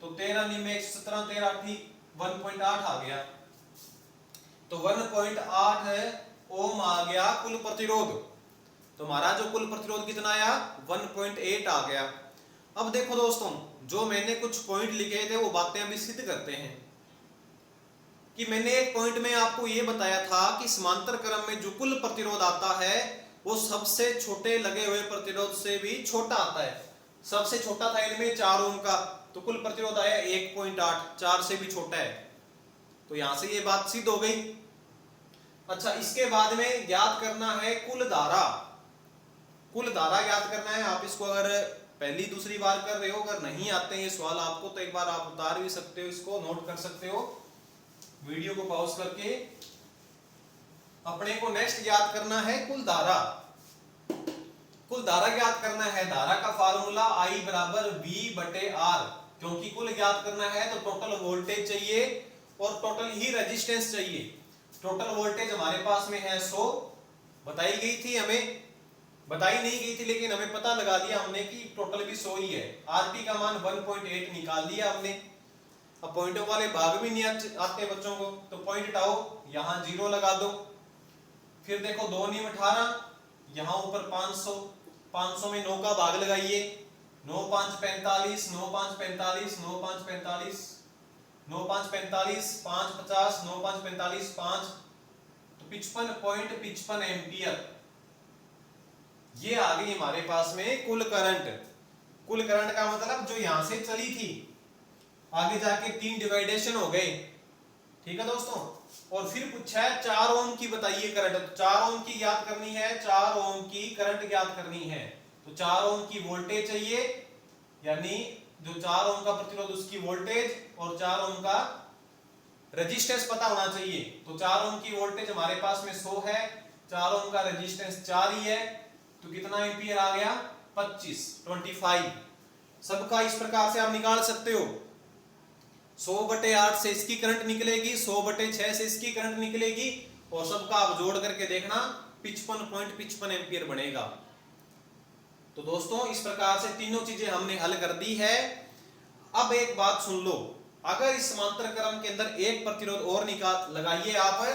तो 13 में 117, 13 ठीक 1.8 आ गया, तो 1.8 ओम आ गया कुल प्रतिरोध। तो हमारा जो कुल प्रतिरोध कितना आया 1.8 आ गया। अब देखो दोस्तों, जो मैंने कुछ पॉइंट लिखे थे वो बातें अभी सिद्ध करते हैं कि मैंने एक पॉइंट में आपको ये बताया था कि समांतर क्रम में जो कुल प्रतिरोध आता है वो सबसे छोटे लगे हुए प्रतिरोध से भी छोटा आता है। सबसे छोटा था इनमें 4 ओम का, तो कुल प्रतिरोध आया 1.8, 4 से भी छोटा है, तो यहां से ये बात सिद्ध हो गई। अच्छा, इसके बाद में ज्ञात करना है कुल धारा। कुल धारा ज्ञात करना है। आप इसको अगर पहली दूसरी बार कर रहे हो, अगर नहीं आते हैं ये सवाल आपको, तो एक बार आप उतार भी सकते हो, इसको नोट कर सकते हो वीडियो को पॉज करके। अपने को नेक्स्ट ज्ञात करना है कुल धारा। कुल धारा ज्ञात करना है। धारा का फार्मूला I बराबर V बटे R, क्योंकि कुल ज्ञात करना है तो टोटल वोल्टेज चाहिए और टोटल ही रेजिस्टेंस चाहिए। टोटल वोल्टेज हमारे पास में है 100, बताई गई थी हमें, बताई नहीं गई थी लेकिन हमें पता लगा दिया हमने कि टोटल भी 100 ही है। आरटी का मान 1.8 निकाल दिया हमने। अब पॉइंटों वाले भाग भी नहीं आते बच्चों को, तो पॉइंट हटाओ, यहाँ 0 लगा दो। फिर देखो 2 नीम 18, यहाँ ऊपर 500, 500 में 9 का भाग लगाइए, 9 5 45, 9 5 45, 9 5 45, 9 5 45, 5 50, 9 5 45, 5, तो 55.55 एम्पियर। ये आ गई हमारे पास में कुल करंट। कुल करंट का मतलब जो यहां से चली थी, आगे जाके 3 डिवाइडेशन हो गए, ठीक है दोस्तों। और फिर पूछा है 4 ओम की बताइए करंट, तो 4 ओम की ज्ञात करनी है, 4 ओम की करंट ज्ञात करनी है। तो 4 ओम की वोल्टेज चाहिए, यानी जो 4 ओम का प्रतिरोध उसकी वोल्टेज और 4 ओम का रेजिस्टेंस पता होना चाहिए। तो 4 ओम की वोल्टेज हमारे पास में 100 है, 4 ओम का रेजिस्टेंस 4 ही है, तो कितना एम्पियर आ गया 25। सबका इस प्रकार से आप निकाल सकते हो। 100/8 से इसकी करंट निकलेगी, 100/6 से इसकी करंट निकलेगी, और सबका आप जोड़ करके देखना 55.55 एम्पियर बनेगा। तो दोस्तों इस प्रकार से तीनों चीजें हमने हल कर दी है। अब एक बात सुन लो, अगर इस समांतर क्रम के अंदर एक प्रतिरोध और निकाल लगाइए, आप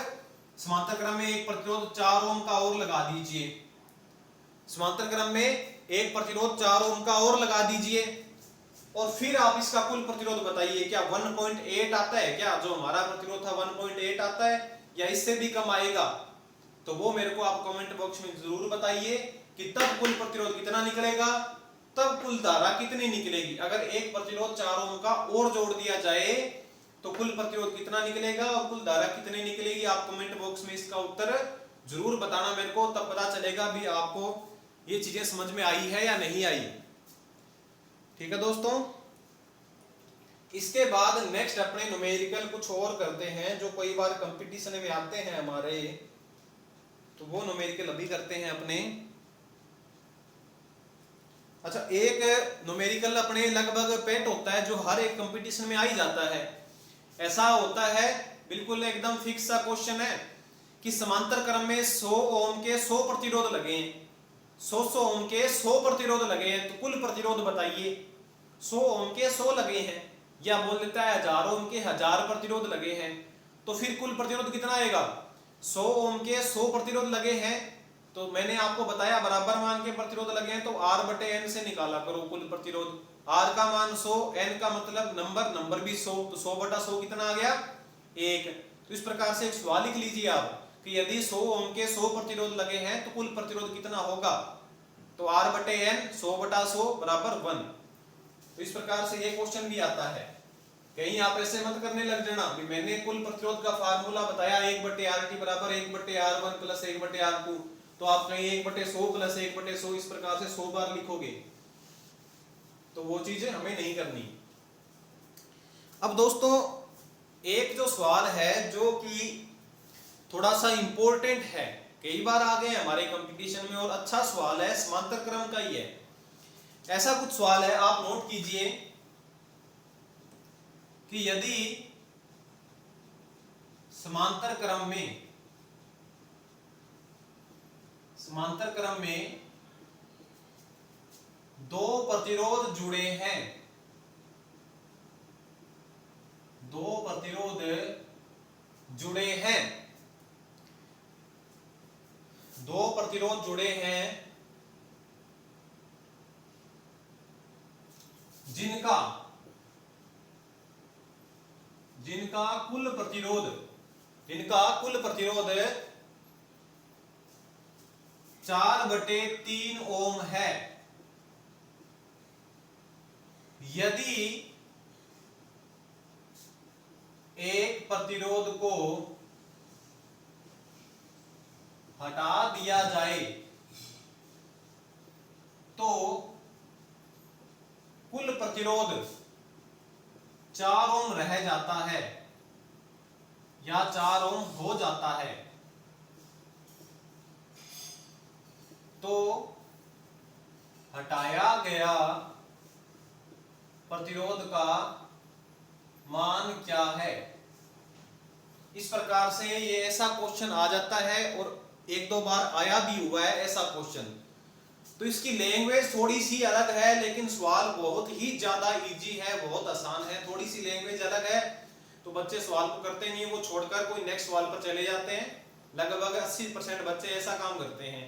समांतर क्रम में एक प्रतिरोध 4 ओम का और लगा दीजिए, समांतर क्रम में एक प्रतिरोध 4 ओम का और लगा दीजिए, और फिर आप इसका कुल प्रतिरोध बताइए, क्या 1.8 आता है, क्या जो हमारा प्रतिरोध था 1.8 आता है या इससे भी कम आएगा? तो वो मेरे को आप कमेंट बॉक्स में जरूर बताइए कि तब कुल प्रतिरोध कितना निकलेगा, तब कुल धारा कितनी निकलेगी। अगर एक प्रतिरोध 4 ओम का और जोड़ दिया जाए तो कुल प्रतिरोध कितना निकलेगा और कुल धारा कितनी निकलेगी, आप कमेंट बॉक्स में इसका उत्तर जरूर बताना मेरे को, तब पता चलेगा भी आपको ये चीजें समझ में आई है या नहीं आई। ठीक है दोस्तों, इसके बाद नेक्स्ट अपने न्यूमेरिकल कुछ और करते हैं जो कई बार कंपटीशन में आते हैं हमारे, तो वो न्यूमेरिकल अभी करते हैं अपने। अच्छा, एक न्यूमेरिकल अपने लगभग पेट होता है जो हर एक कंपटीशन में आ ही जाता है। ऐसा होता है, बिल्कुल एकदम फिक्स सा क्वेश्चन है कि समांतर क्रम में 100 ओम के 100 प्रतिरोध लगे हैं, 100 ओम के 100 प्रतिरोध लगे हैं, तो कुल प्रतिरोध बताइए। 100 ओम के 100 लगे हैं, या बोल देता है 1000 ओम के 1000 प्रतिरोध लगे हैं, तो फिर कुल प्रतिरोध कितना आएगा? 100 ओम के 100 प्रतिरोध लगे हैं, तो मैंने आपको बताया बराबर मान के प्रतिरोध लगे हैं, तो R/N से निकाला करो कुल प्रतिरोध। R का मान 100, N का मतलब नंबर भी 100, तो 100/100 कितना आ गया 1। तो इस प्रकार से एक सवाल लिख लीजिए आप कि यदि 100 ओम के 100 प्रतिरोध लगे हैं तो कुल प्रतिरोध कितना होगा, तो R/N 100/100 बराबर 1। तो इस प्रकार से ये क्वेश्चन भी आता है। कहीं आप ऐसे मत करने लग जाना कि मैंने कुल प्रतिरोध का फार्मूला बताया 1/RT बराबर 1/R1 प्लस 1/R2, तो आप कहीं 1/100 प्लस 1/100 इस प्रकार से 100 बार लिखोगे, तो वो चीजें हमें नहीं करनी। अब दोस्तों एक जो सवाल है जो कि थोड़ा सा इंपॉर्टेंट है, कई बार आ गए हमारे कंपटीशन में और अच्छा सवाल है, समांतर क्रम का ही है। ऐसा कुछ सवाल है, आप नोट कीजिए कि यदि समांतर क्रम में दो प्रतिरोध जुड़े हैं, दो प्रतिरोध जुड़े हैं, दो प्रतिरोध जुड़े हैं जिनका कुल प्रतिरोध 4/3 ओम है। यदि एक प्रतिरोध को हटा दिया जाए तो कुल प्रतिरोध 4 ओम रह जाता है या 4 ओम हो जाता है। तो हटाया गया प्रतिरोध का मान क्या है? इस प्रकार से ये ऐसा क्वेश्चन आ जाता है और एक दो बार आया भी हुआ है ऐसा क्वेश्चन। तो इसकी लैंग्वेज थोड़ी सी अलग है लेकिन सवाल बहुत ही ज्यादा इजी है, बहुत आसान है। थोड़ी सी लैंग्वेज अलग है तो बच्चे सवाल को करते नहीं, वो छोड़कर कोई नेक्स्ट सवाल पर चले जाते हैं। लगभग 80% बच्चे ऐसा काम करते हैं।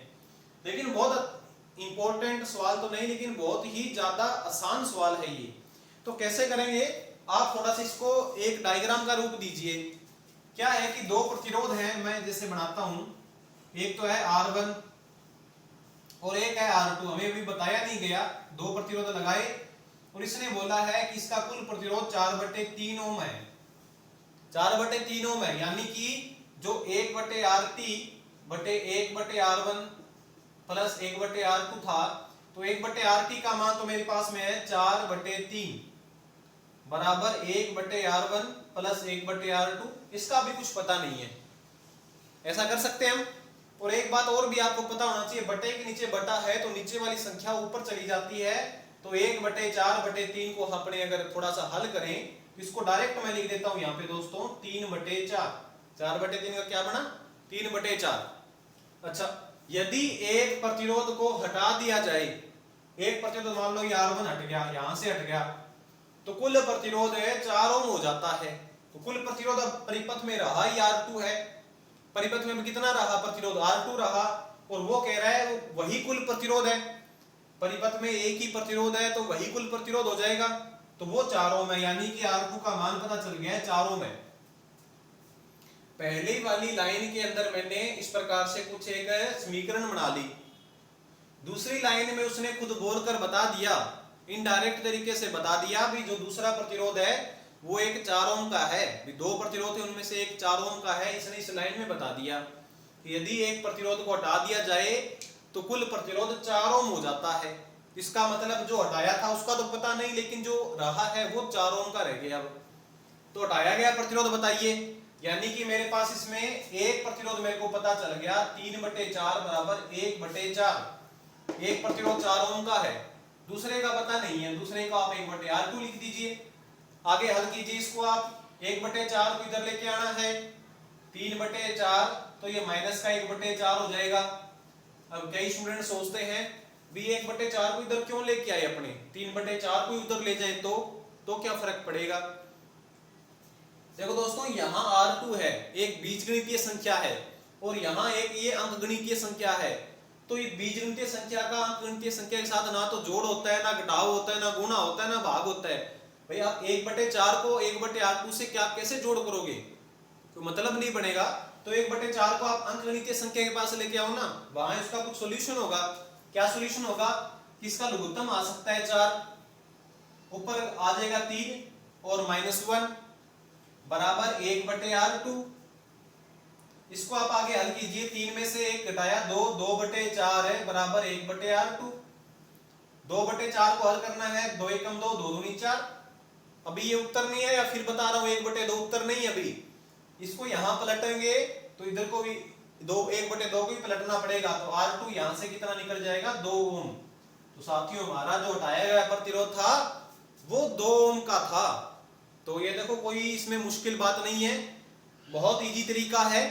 लेकिन बहुत इंपॉर्टेंट सवाल तो नहीं, लेकिन बहुत ही ज्यादा आसान सवाल है ये। तो कैसे करेंगे, आप थोड़ा सा इसको एक डायग्राम का रूप दीजिए। क्या है कि दो प्रतिरोध हैं, मैं जैसे बनाता हूं, एक तो है R1 और एक है R2। हमें भी बताया नहीं गया, दो प्रतिरोध लगाए और इसने बोला है कि इसका कुल प्रतिरोध 4/3 ओम है। 4/3 ओम है, यानी कि जो 1/RT बटे 1/R1 प्लस 1/R2 था, तो 1/RT का मान तो मेरे पास में है 4/3 बराबर 1/R1 प्लस 1/R2। इसका भी कुछ पता नहीं है, ऐसा कर सकते हैं हम। और एक बात और भी आपको पता होना चाहिए, बटे के नीचे बटा है तो नीचे वाली संख्या ऊपर चली जाती है। तो 1/4/3 को अपने अगर थोड़ा सा हल करें तो इसको डायरेक्ट मैं लिख देता हूं यहाँ पे दोस्तों 3/4। 4/3 का क्या बना, 3/4। अच्छा, यदि एक प्रतिरोध को हटा दिया जाए, एक प्रतिरोध मान लो ये R1 हट गया, यहां से हट गया, तो कुल प्रतिरोध है 4 ओम हो जाता है। तो कुल प्रतिरोध अब परिपथ में रहा ही R2 है, परिपथ में कितना रहा प्रतिरोध, R2 रहा, और वो कह रहा है वही कुल प्रतिरोध है। परिपथ में एक ही प्रतिरोध है तो वही कुल प्रतिरोध हो जाएगा, तो वो 4 ओम है, यानी कि R2 का मान पता चल गया है 4 ओम है। पहली वाली लाइन के अंदर मैंने इस प्रकार से कुछ एक समीकरण बना ली, दूसरी लाइन में उसने खुद बोलकर बता दिया, इनडायरेक्ट तरीके से बता दिया भी जो दूसरा प्रतिरोध है वो एक 4 ओम का है। दो प्रतिरोध है उनमें से एक 4 ओम का है, इसने इस लाइन में बता दिया कि यदि एक प्रतिरोध को हटा दिया जाए तो कुल प्रतिरोध 4 ओम हो जाता है। इसका मतलब जो हटाया था उसका तो पता नहीं, लेकिन जो रहा है वो 4 ओम का रह गया। तो हटाया गया प्रतिरोध बताइए, यानी कि मेरे पास इसमें एक प्रतिरोध मेरे को पता चल गया 3/4 बराबर 1/4। एक प्रतिरोध 4 ओम का है, दूसरे का पता नहीं है, दूसरे का आप 1/R2 लिख दीजिए। आगे हल कीजिए इसको आप, 1/4 को इधर लेके आना है, 3/4 तो ये माइनस का 1/4 हो जाएगा। अब कई स्टूडेंट सोचते हैं भी 1/4 को इधर क्यों लेके आए, अपने 3/4 को उधर ले जाए तो क्या फर्क पड़ेगा। देखो दोस्तों, यहाँ R2 है, एक बीजगणितीय संख्या है, और यहाँ एक ये अंकगणितीय संख्या है। तो ये बीजगणितीय संख्या का अंकगणितीय संख्या के साथ ना तो जोड़ होता है, ना घटाव होता है, ना गुणा होता है, ना भाग होता है। भाई आप 1/4 को 1/R2 से क्या कैसे जोड़ करोगे, कोई मतलब नहीं बनेगा। तो 1/4 को आप अंकगणितीय संख्या के पास लेके आओ ना, वहां इसका कुछ सॉल्यूशन होगा। क्या सॉल्यूशन होगा कि इसका लघुत्तम आ सकता है 4, ऊपर आ जाएगा 3 और -1 बराबर 1/R2। इसको आप आगे हल कीजिए, 3 में से 1 घटाया 2, 2/4 है बराबर 1/R2। 2/4 को हल करना है, 2 एकम 2, 2 दूनी 4। अभी ये उत्तर नहीं है, या फिर बता रहा हूं 1/2 उत्तर नहीं है। अभी इसको यहां पलटेंगे तो इधर को भी 1/2 को ही पलटना पड़ेगा। तो R2 यहां से कितना निकल जाएगा, 2 ओम। तो साथियों, हमारा जो हटाया गया प्रतिरोध था वो 2 ओम का था। तो ये देखो, कोई इसमें मुश्किल बात नहीं है, बहुत इजी तरीका है।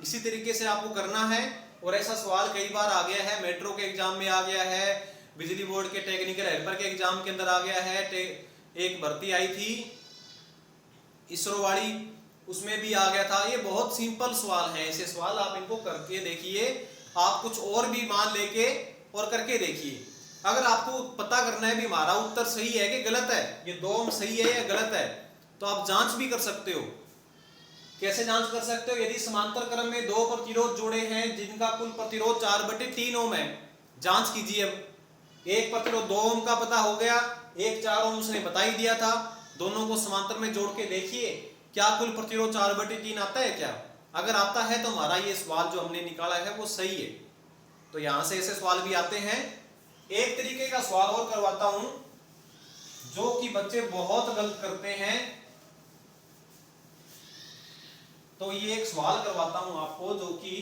इसी तरीके से आपको करना है। और ऐसा सवाल कई बार आ गया है, मेट्रो के एग्जाम में आ गया है, बिजली बोर्ड के टेक्निकल हेल्पर के एग्जाम के अंदर आ गया है, एक भर्ती आई थी इसरो वाली, उसमें भी आ गया था। ये बहुत सिंपल सवाल है, ऐसे सवाल आप इनको करके देखिए। आप कुछ और भी मान लेके और करके देखिए। अगर आपको पता करना है भी हमारा उत्तर सही है कि गलत है, ये 2 ओम सही है या गलत है, तो आप जांच भी कर सकते हो। कैसे जांच कर सकते हो, यदि समांतर क्रम में 2 प्रतिरोध जोड़े हैं जिनका कुल प्रतिरोध 4/3 ओम है, जांच कीजिए। अब एक प्रतिरोध 2 ओम का पता हो गया, एक 4 ओम उसने बता ही दिया था, दोनों को समांतर में जोड़ के देखिए क्या कुल प्रतिरोध 4/3 आता है क्या। अगर आता है तो हमारा ये सवाल जो हमने निकाला है वो सही है। तो यहां से ऐसे सवाल भी आते हैं। एक तरीके का सवाल और करवाता हूं जो कि बच्चे बहुत गलत करते हैं। तो ये एक सवाल करवाता हूं आपको जो कि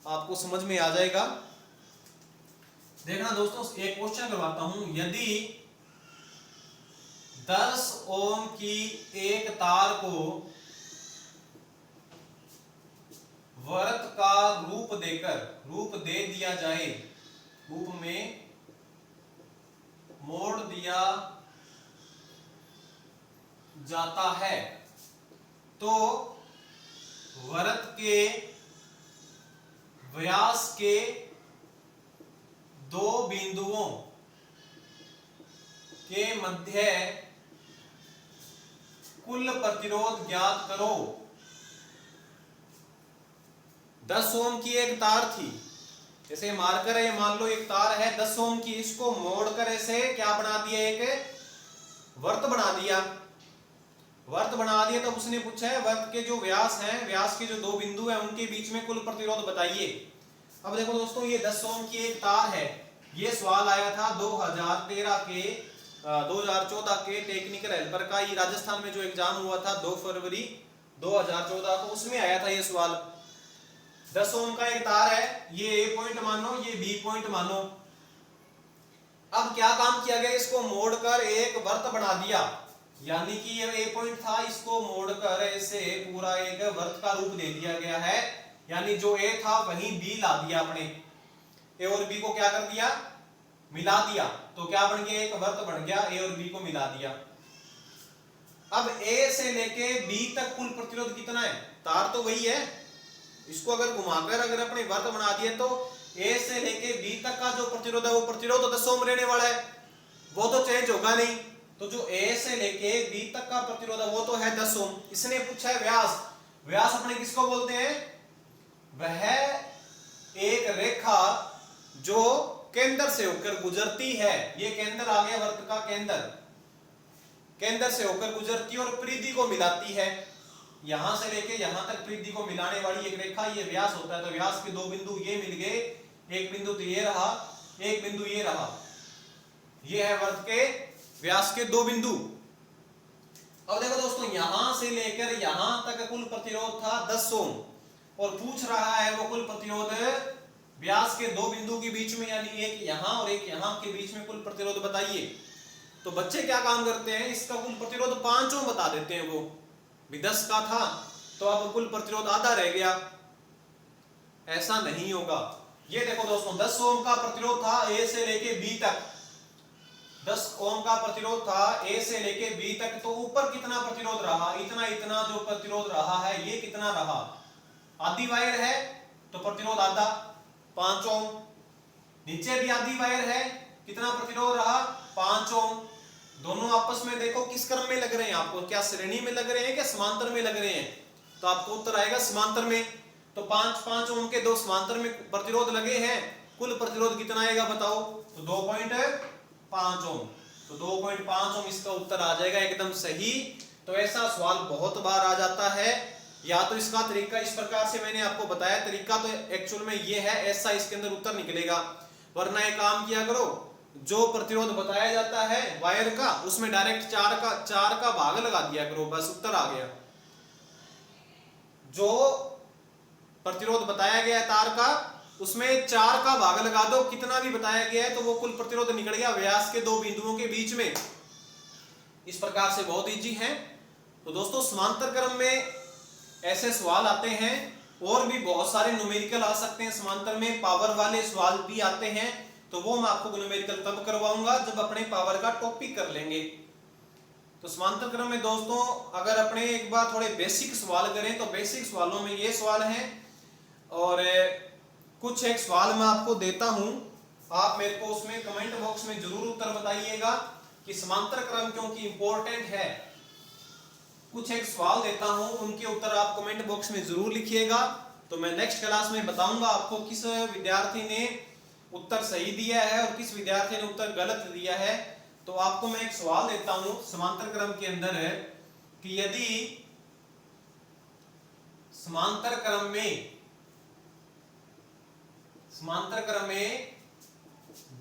आपको समझ में आ जाएगा। देखना दोस्तों, एक क्वेश्चन करवाता हूं, यदि 10 ओम की एक तार को का रूप देकर, रूप दे दिया जाए, रूप में मोड़ दिया जाता है, तो वृत्त के व्यास के दो बिंदुओं के मध्य कुल प्रतिरोध ज्ञात करो। 10 ओम की एक तार थी, जैसे मार्कर है, मान लो एक तार है 10 ओम की, इसको मोड़कर ऐसे क्या बना दिया, एक वर्त बना दिया। वर्त बना दिया तो उसने पूछा है वर्त के जो व्यास हैं, व्यास के जो दो बिंदु हैं उनके बीच में कुल प्रतिरोध बताइए। अब देखो दोस्तों, ये 10 ओम की एक तार है, ये सवाल आया था 2014 के टेक्निकल हेल्पर का, ये राजस्थान में जो एग्जाम हुआ था 2 फरवरी 2014 को, उसमें आया था ये सवाल। 10 ओम का एक तार है, ये ए पॉइंट मानो, ये बी पॉइंट मानो। अब क्या काम किया गया, इसको मोड़कर एक वर्त बना दिया, यानी कि ये ए पॉइंट था, इसको मोड़कर ऐसे पूरा एक वर्त का रूप दे दिया गया है, यानी जो ए था वहीं बी ला दिया अपने, ए और बी को क्या कर दिया, मिला दिया, तो क्या बन गया, एक वर्त बन गया, ए और बी को मिला दिया। अब ए से लेके बी तक कुल प्रतिरोध कितना है, तार तो वही है, इसको अगर घुमाकर अगर अपने वर्त बना दिए तो ए से लेके बी तक का जो प्रतिरोध है वो प्रतिरोध तो 10 ओम रहने वाला है, वो तो चेंज होगा नहीं। तो जो ए से लेके बी तक का प्रतिरोध है वो तो है 10 ओम। इसने पूछा है व्यास, व्यास अपने किसको बोलते हैं, वह एक रेखा जो केंद्र से होकर गुजरती है, ये केंद्र आ गया वर्त का केंद्र, केंद्र से होकर गुजरती है और परिधि को मिलाती है, यहां से लेके यहां तक परिधि को मिलाने वाली एक रेखा, ये व्यास होता है। तो व्यास के दो बिंदु ये मिल गए, एक बिंदु तो ये रहा, एक बिंदु ये रहा, ये है वर्त के व्यास के दो बिंदु। अब देखो दोस्तों, यहां से लेकर यहां तक कुल प्रतिरोध था 10 ओम, और पूछ रहा है वो कुल प्रतिरोध व्यास के दो बिंदु के बीच में, यानी एक यहां और एक यहां के बीच में कुल प्रतिरोध बताइए। तो बच्चे क्या काम करते हैं, इसका कुल प्रतिरोध 5 ओम बता देते हैं, वो भी 10 का था तो अब कुल प्रतिरोध आधा रह गया, ऐसा नहीं होगा। ये देखो दोस्तों, 10 ओम का प्रतिरोध था ए से लेके बी तक, 10 ओम का प्रतिरोध था ए से लेके बी तक, तो ऊपर कितना प्रतिरोध रहा, इतना इतना जो प्रतिरोध रहा है ये कितना रहा, आधी वायर है तो प्रतिरोध आधा 5 ओम, नीचे भी आधी वायर है, कितना प्रतिरोध रहा 5 ओम। दोनों आपस में देखो किस क्रम में लग रहे हैं आपको, क्या श्रेणी में लग रहे हैं क्या समांतर में लग रहे हैं, तो आपको उत्तर आएगा समांतर में। तो 5 ओम के दो समांतर में प्रतिरोध लगे हैं, कुल प्रतिरोध कितना आएगा बताओ, तो 2.5 ओम, तो 2.5 ओम इसका उत्तर आ जाएगा एकदम सही। तो ऐसा सवाल बहुत बार आ जाता है, या तो इसका तरीका इस प्रकार से मैंने आपको बताया, तरीका तो एक्चुअल में ये है, ऐसा इसके अंदर उत्तर निकलेगा, वरना एक काम किया करो, जो प्रतिरोध बताया जाता है वायर का उसमें डायरेक्ट 4 का भाग लगा दिया करो, बस उत्तर आ गया। जो प्रतिरोध बताया गया है तार का उसमें 4 का भाग लगा दो, कितना भी बताया गया है तो वो कुल प्रतिरोध निकल गया व्यास के दो बिंदुओं के बीच में। इस प्रकार से बहुत इजी है। तो दोस्तों, समांतर क्रम में ऐसे सवाल आते हैं, और भी बहुत सारे न्यूमेरिकल आ सकते हैं समांतर में, पावर वाले सवाल भी आते हैं, तो वो मैं आपको न्यूमेरिकल तब करवाऊंगा जब अपने पावर का टॉपिक कर लेंगे। तो समांतर क्रम में दोस्तों अगर अपने एक बार थोड़े बेसिक सवाल करें तो बेसिक सवालों में ये सवाल हैं, और कुछ एक सवाल मैं आपको देता हूं, आप मेरे को उसमें कमेंट बॉक्स में जरूर उत्तर बताइएगा कि समांतर क्रम क्योंकि इंपॉर्टेंट है। कुछ एक सवाल देता हूं, उनके उत्तर आप कमेंट बॉक्स में जरूर लिखिएगा, तो मैं नेक्स्ट क्लास में बताऊंगा आपको किस विद्यार्थी ने उत्तर सही दिया है और किस विद्यार्थी ने उत्तर गलत दिया है। तो आपको मैं एक सवाल देता हूं समांतर क्रम के अंदर है कि यदि समांतर क्रम में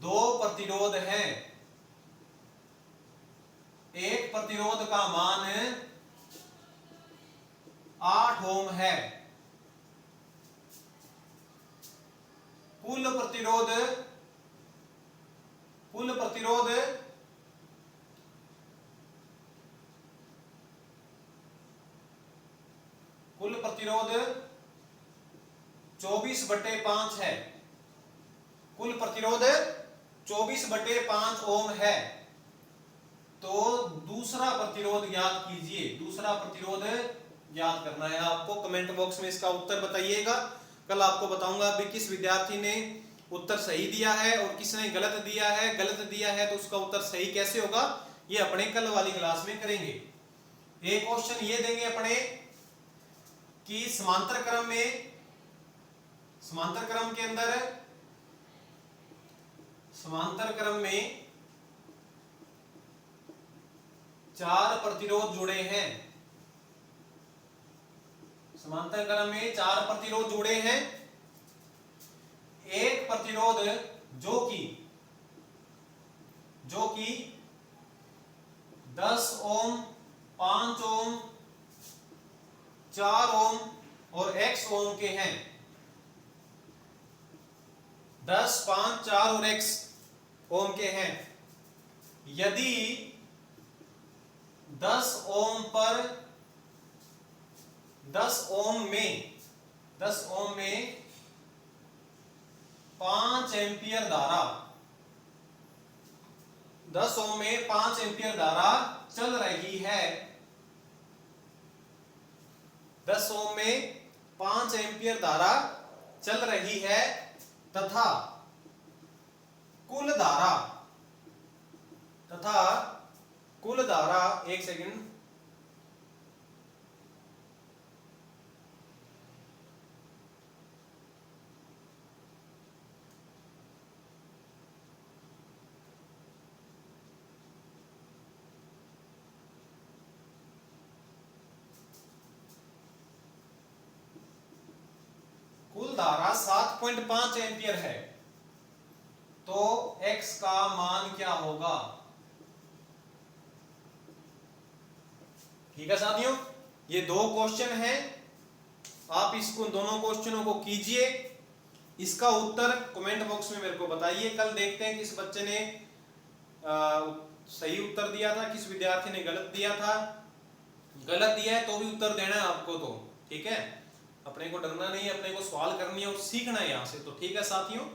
दो प्रतिरोध हैं, एक प्रतिरोध का मान 8 ओम है, कुल प्रतिरोध 24/5 है, कुल प्रतिरोध 24/5 ओम है। तो दूसरा प्रतिरोध ज्ञात कीजिए, दूसरा प्रतिरोध ज्ञात करना है आपको। कमेंट बॉक्स में इसका उत्तर बताइएगा। कल आपको बताऊंगा भी किस विद्यार्थी ने उत्तर सही दिया है और किसने गलत दिया है। गलत दिया है तो उसका उत्तर सही कैसे होगा, ये अपने कल वाली क्लास में करेंगे। एक क्वेश्चन ये देंगे अपने कि समांतर क्रम के अंदर समांतर क्रम में 4 प्रतिरोध जुड़े हैं। समांतर क्रम में 4 प्रतिरोध जुड़े हैं। एक प्रतिरोध जो कि 10 ओम, 5 ओम, 4 ओम और x ओम के हैं। 10, 5, 4 और x ओम के हैं। यदि 10 ओम पर 10 ओम में 5 एंपियर धारा 10 ओम में 5 एंपियर धारा चल रही है। 10 ओम में 5 एंपियर धारा चल रही है तथा कुल धारा एक सेकंड, कुल धारा 7.5 एंपियर है तो x का मान क्या होगा। ठीक है साथियों, ये 2 क्वेश्चन हैं। आप इसको दोनों क्वेश्चनों को कीजिए, इसका उत्तर कमेंट बॉक्स में मेरे को बताइए। कल देखते हैं किस बच्चे ने सही उत्तर दिया था, किस विद्यार्थी ने गलत दिया था। गलत दिया है तो भी उत्तर देना है आपको, तो ठीक है, अपने को डरना नहीं है, अपने को सवाल करनी है और सीखना है यहाँ से। तो ठीक है साथियों,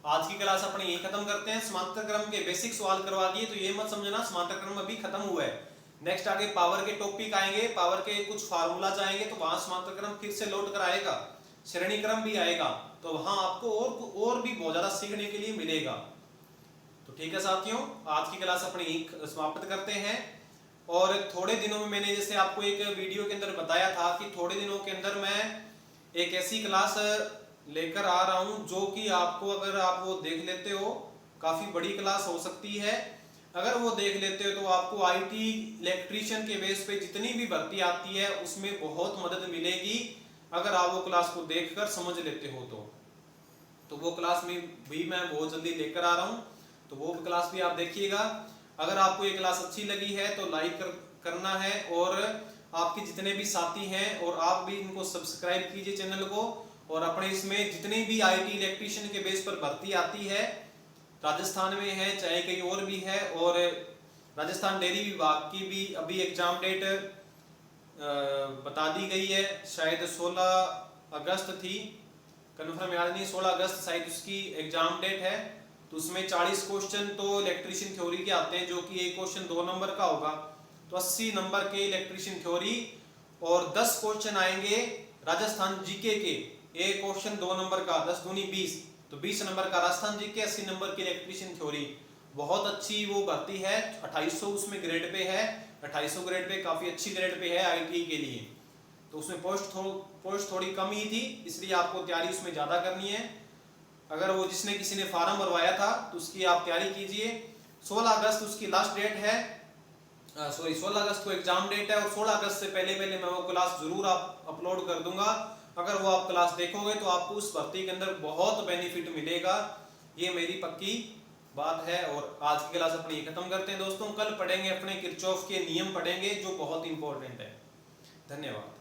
आज की क्लास अपनी यही खत्म करते हैं। समांतर क्रम के बेसिक सवाल करवा दिए, तो ये मत समझना समांतर क्रम अभी खत्म हुआ है। नेक्स्ट आगे पावर के टॉपिक आएंगे, पावर के कुछ फार्मूलाज आएंगे, तो वहां समांतर क्रम फिर से लौट कर आएगा। श्रेणी क्रम भी आएगा, तो वहां आपको और भी बहुत ज्यादा सीखने के लिए मिलेगा। तो ठीक है साथियों, आज की क्लास अपनी समाप्त करते हैं। और थोड़े दिनों में मैंने जैसे आपको एक वीडियो के अंदर बताया था कि थोड़े दिनों के अंदर मैं एक ऐसी क्लास लेकर आ रहा हूं जो कि आपको, अगर आप वो देख लेते हो, काफी बड़ी क्लास हो सकती है। अगर वो देख लेते हो तो आपको आईटी इलेक्ट्रीशियन के बेस पे जितनी भी भर्ती आती है उसमें बहुत मदद मिलेगी, अगर आप वो क्लास को देखकर समझ लेते हो तो वो क्लास में भी मैं बहुत जल्दी लेकर आ रहा हूं, तो वो क्लास भी आप देखिएगा। अगर आपको ये क्लास अच्छी लगी है तो लाइक करना है, और आपके जितने भी साथी हैं और आप भी इनको सब्सक्राइब कीजिए चैनल को। और अपने इसमें जितनी भी आईटी इलेक्ट्रीशियन के बेस पर भर्ती आती है, राजस्थान में है चाहे कहीं और भी है, और राजस्थान डेयरी विभाग की भी अभी एग्जाम डेट बता दी गई है, शायद 16 अगस्त थी, कन्फर्म याद नहीं, 16 अगस्त शायद उसकी एग्जाम डेट है। तो उसमें 40 क्वेश्चन तो इलेक्ट्रीशियन थ्योरी के आते हैं, जो कि एक क्वेश्चन 2 नंबर का होगा, तो 80 नंबर के इलेक्ट्रीशियन थ्योरी, और 10 क्वेश्चन आएंगे राजस्थान जीके के, एक क्वेश्चन 2 नंबर का, 10 दूनी 20, तो 20 नंबर का राजस्थान जीके, 80 नंबर की इलेक्ट्रीशियन थ्योरी। बहुत अच्छी वो भर्ती है, 2800 उसमें ग्रेड पे है, 2800 ग्रेड पे काफी अच्छी ग्रेड पे है आईटी के लिए। तो उसमें पोस्ट थोड़ी कम ही थी, इसलिए आपको तैयारी उसमें ज्यादा करनी है। अगर वो जिसने किसी ने फार्म भरवाया था तो उसकी आप तैयारी कीजिए। 16 अगस्त उसकी लास्ट डेट है, 16 अगस्त को एग्जाम डेट है, और 16 अगस्त से पहले मैं वो क्लास जरूर आप अपलोड कर दूंगा। अगर वो आप क्लास देखोगे तो आपको उस भर्ती के अंदर बहुत बेनिफिट मिलेगा, ये मेरी पक्की बात है। और आज की क्लास अपनी खत्म करते हैं दोस्तों। कल पढ़ेंगे अपने किरचॉफ के नियम पढ़ेंगे, जो बहुत इंपॉर्टेंट है। धन्यवाद।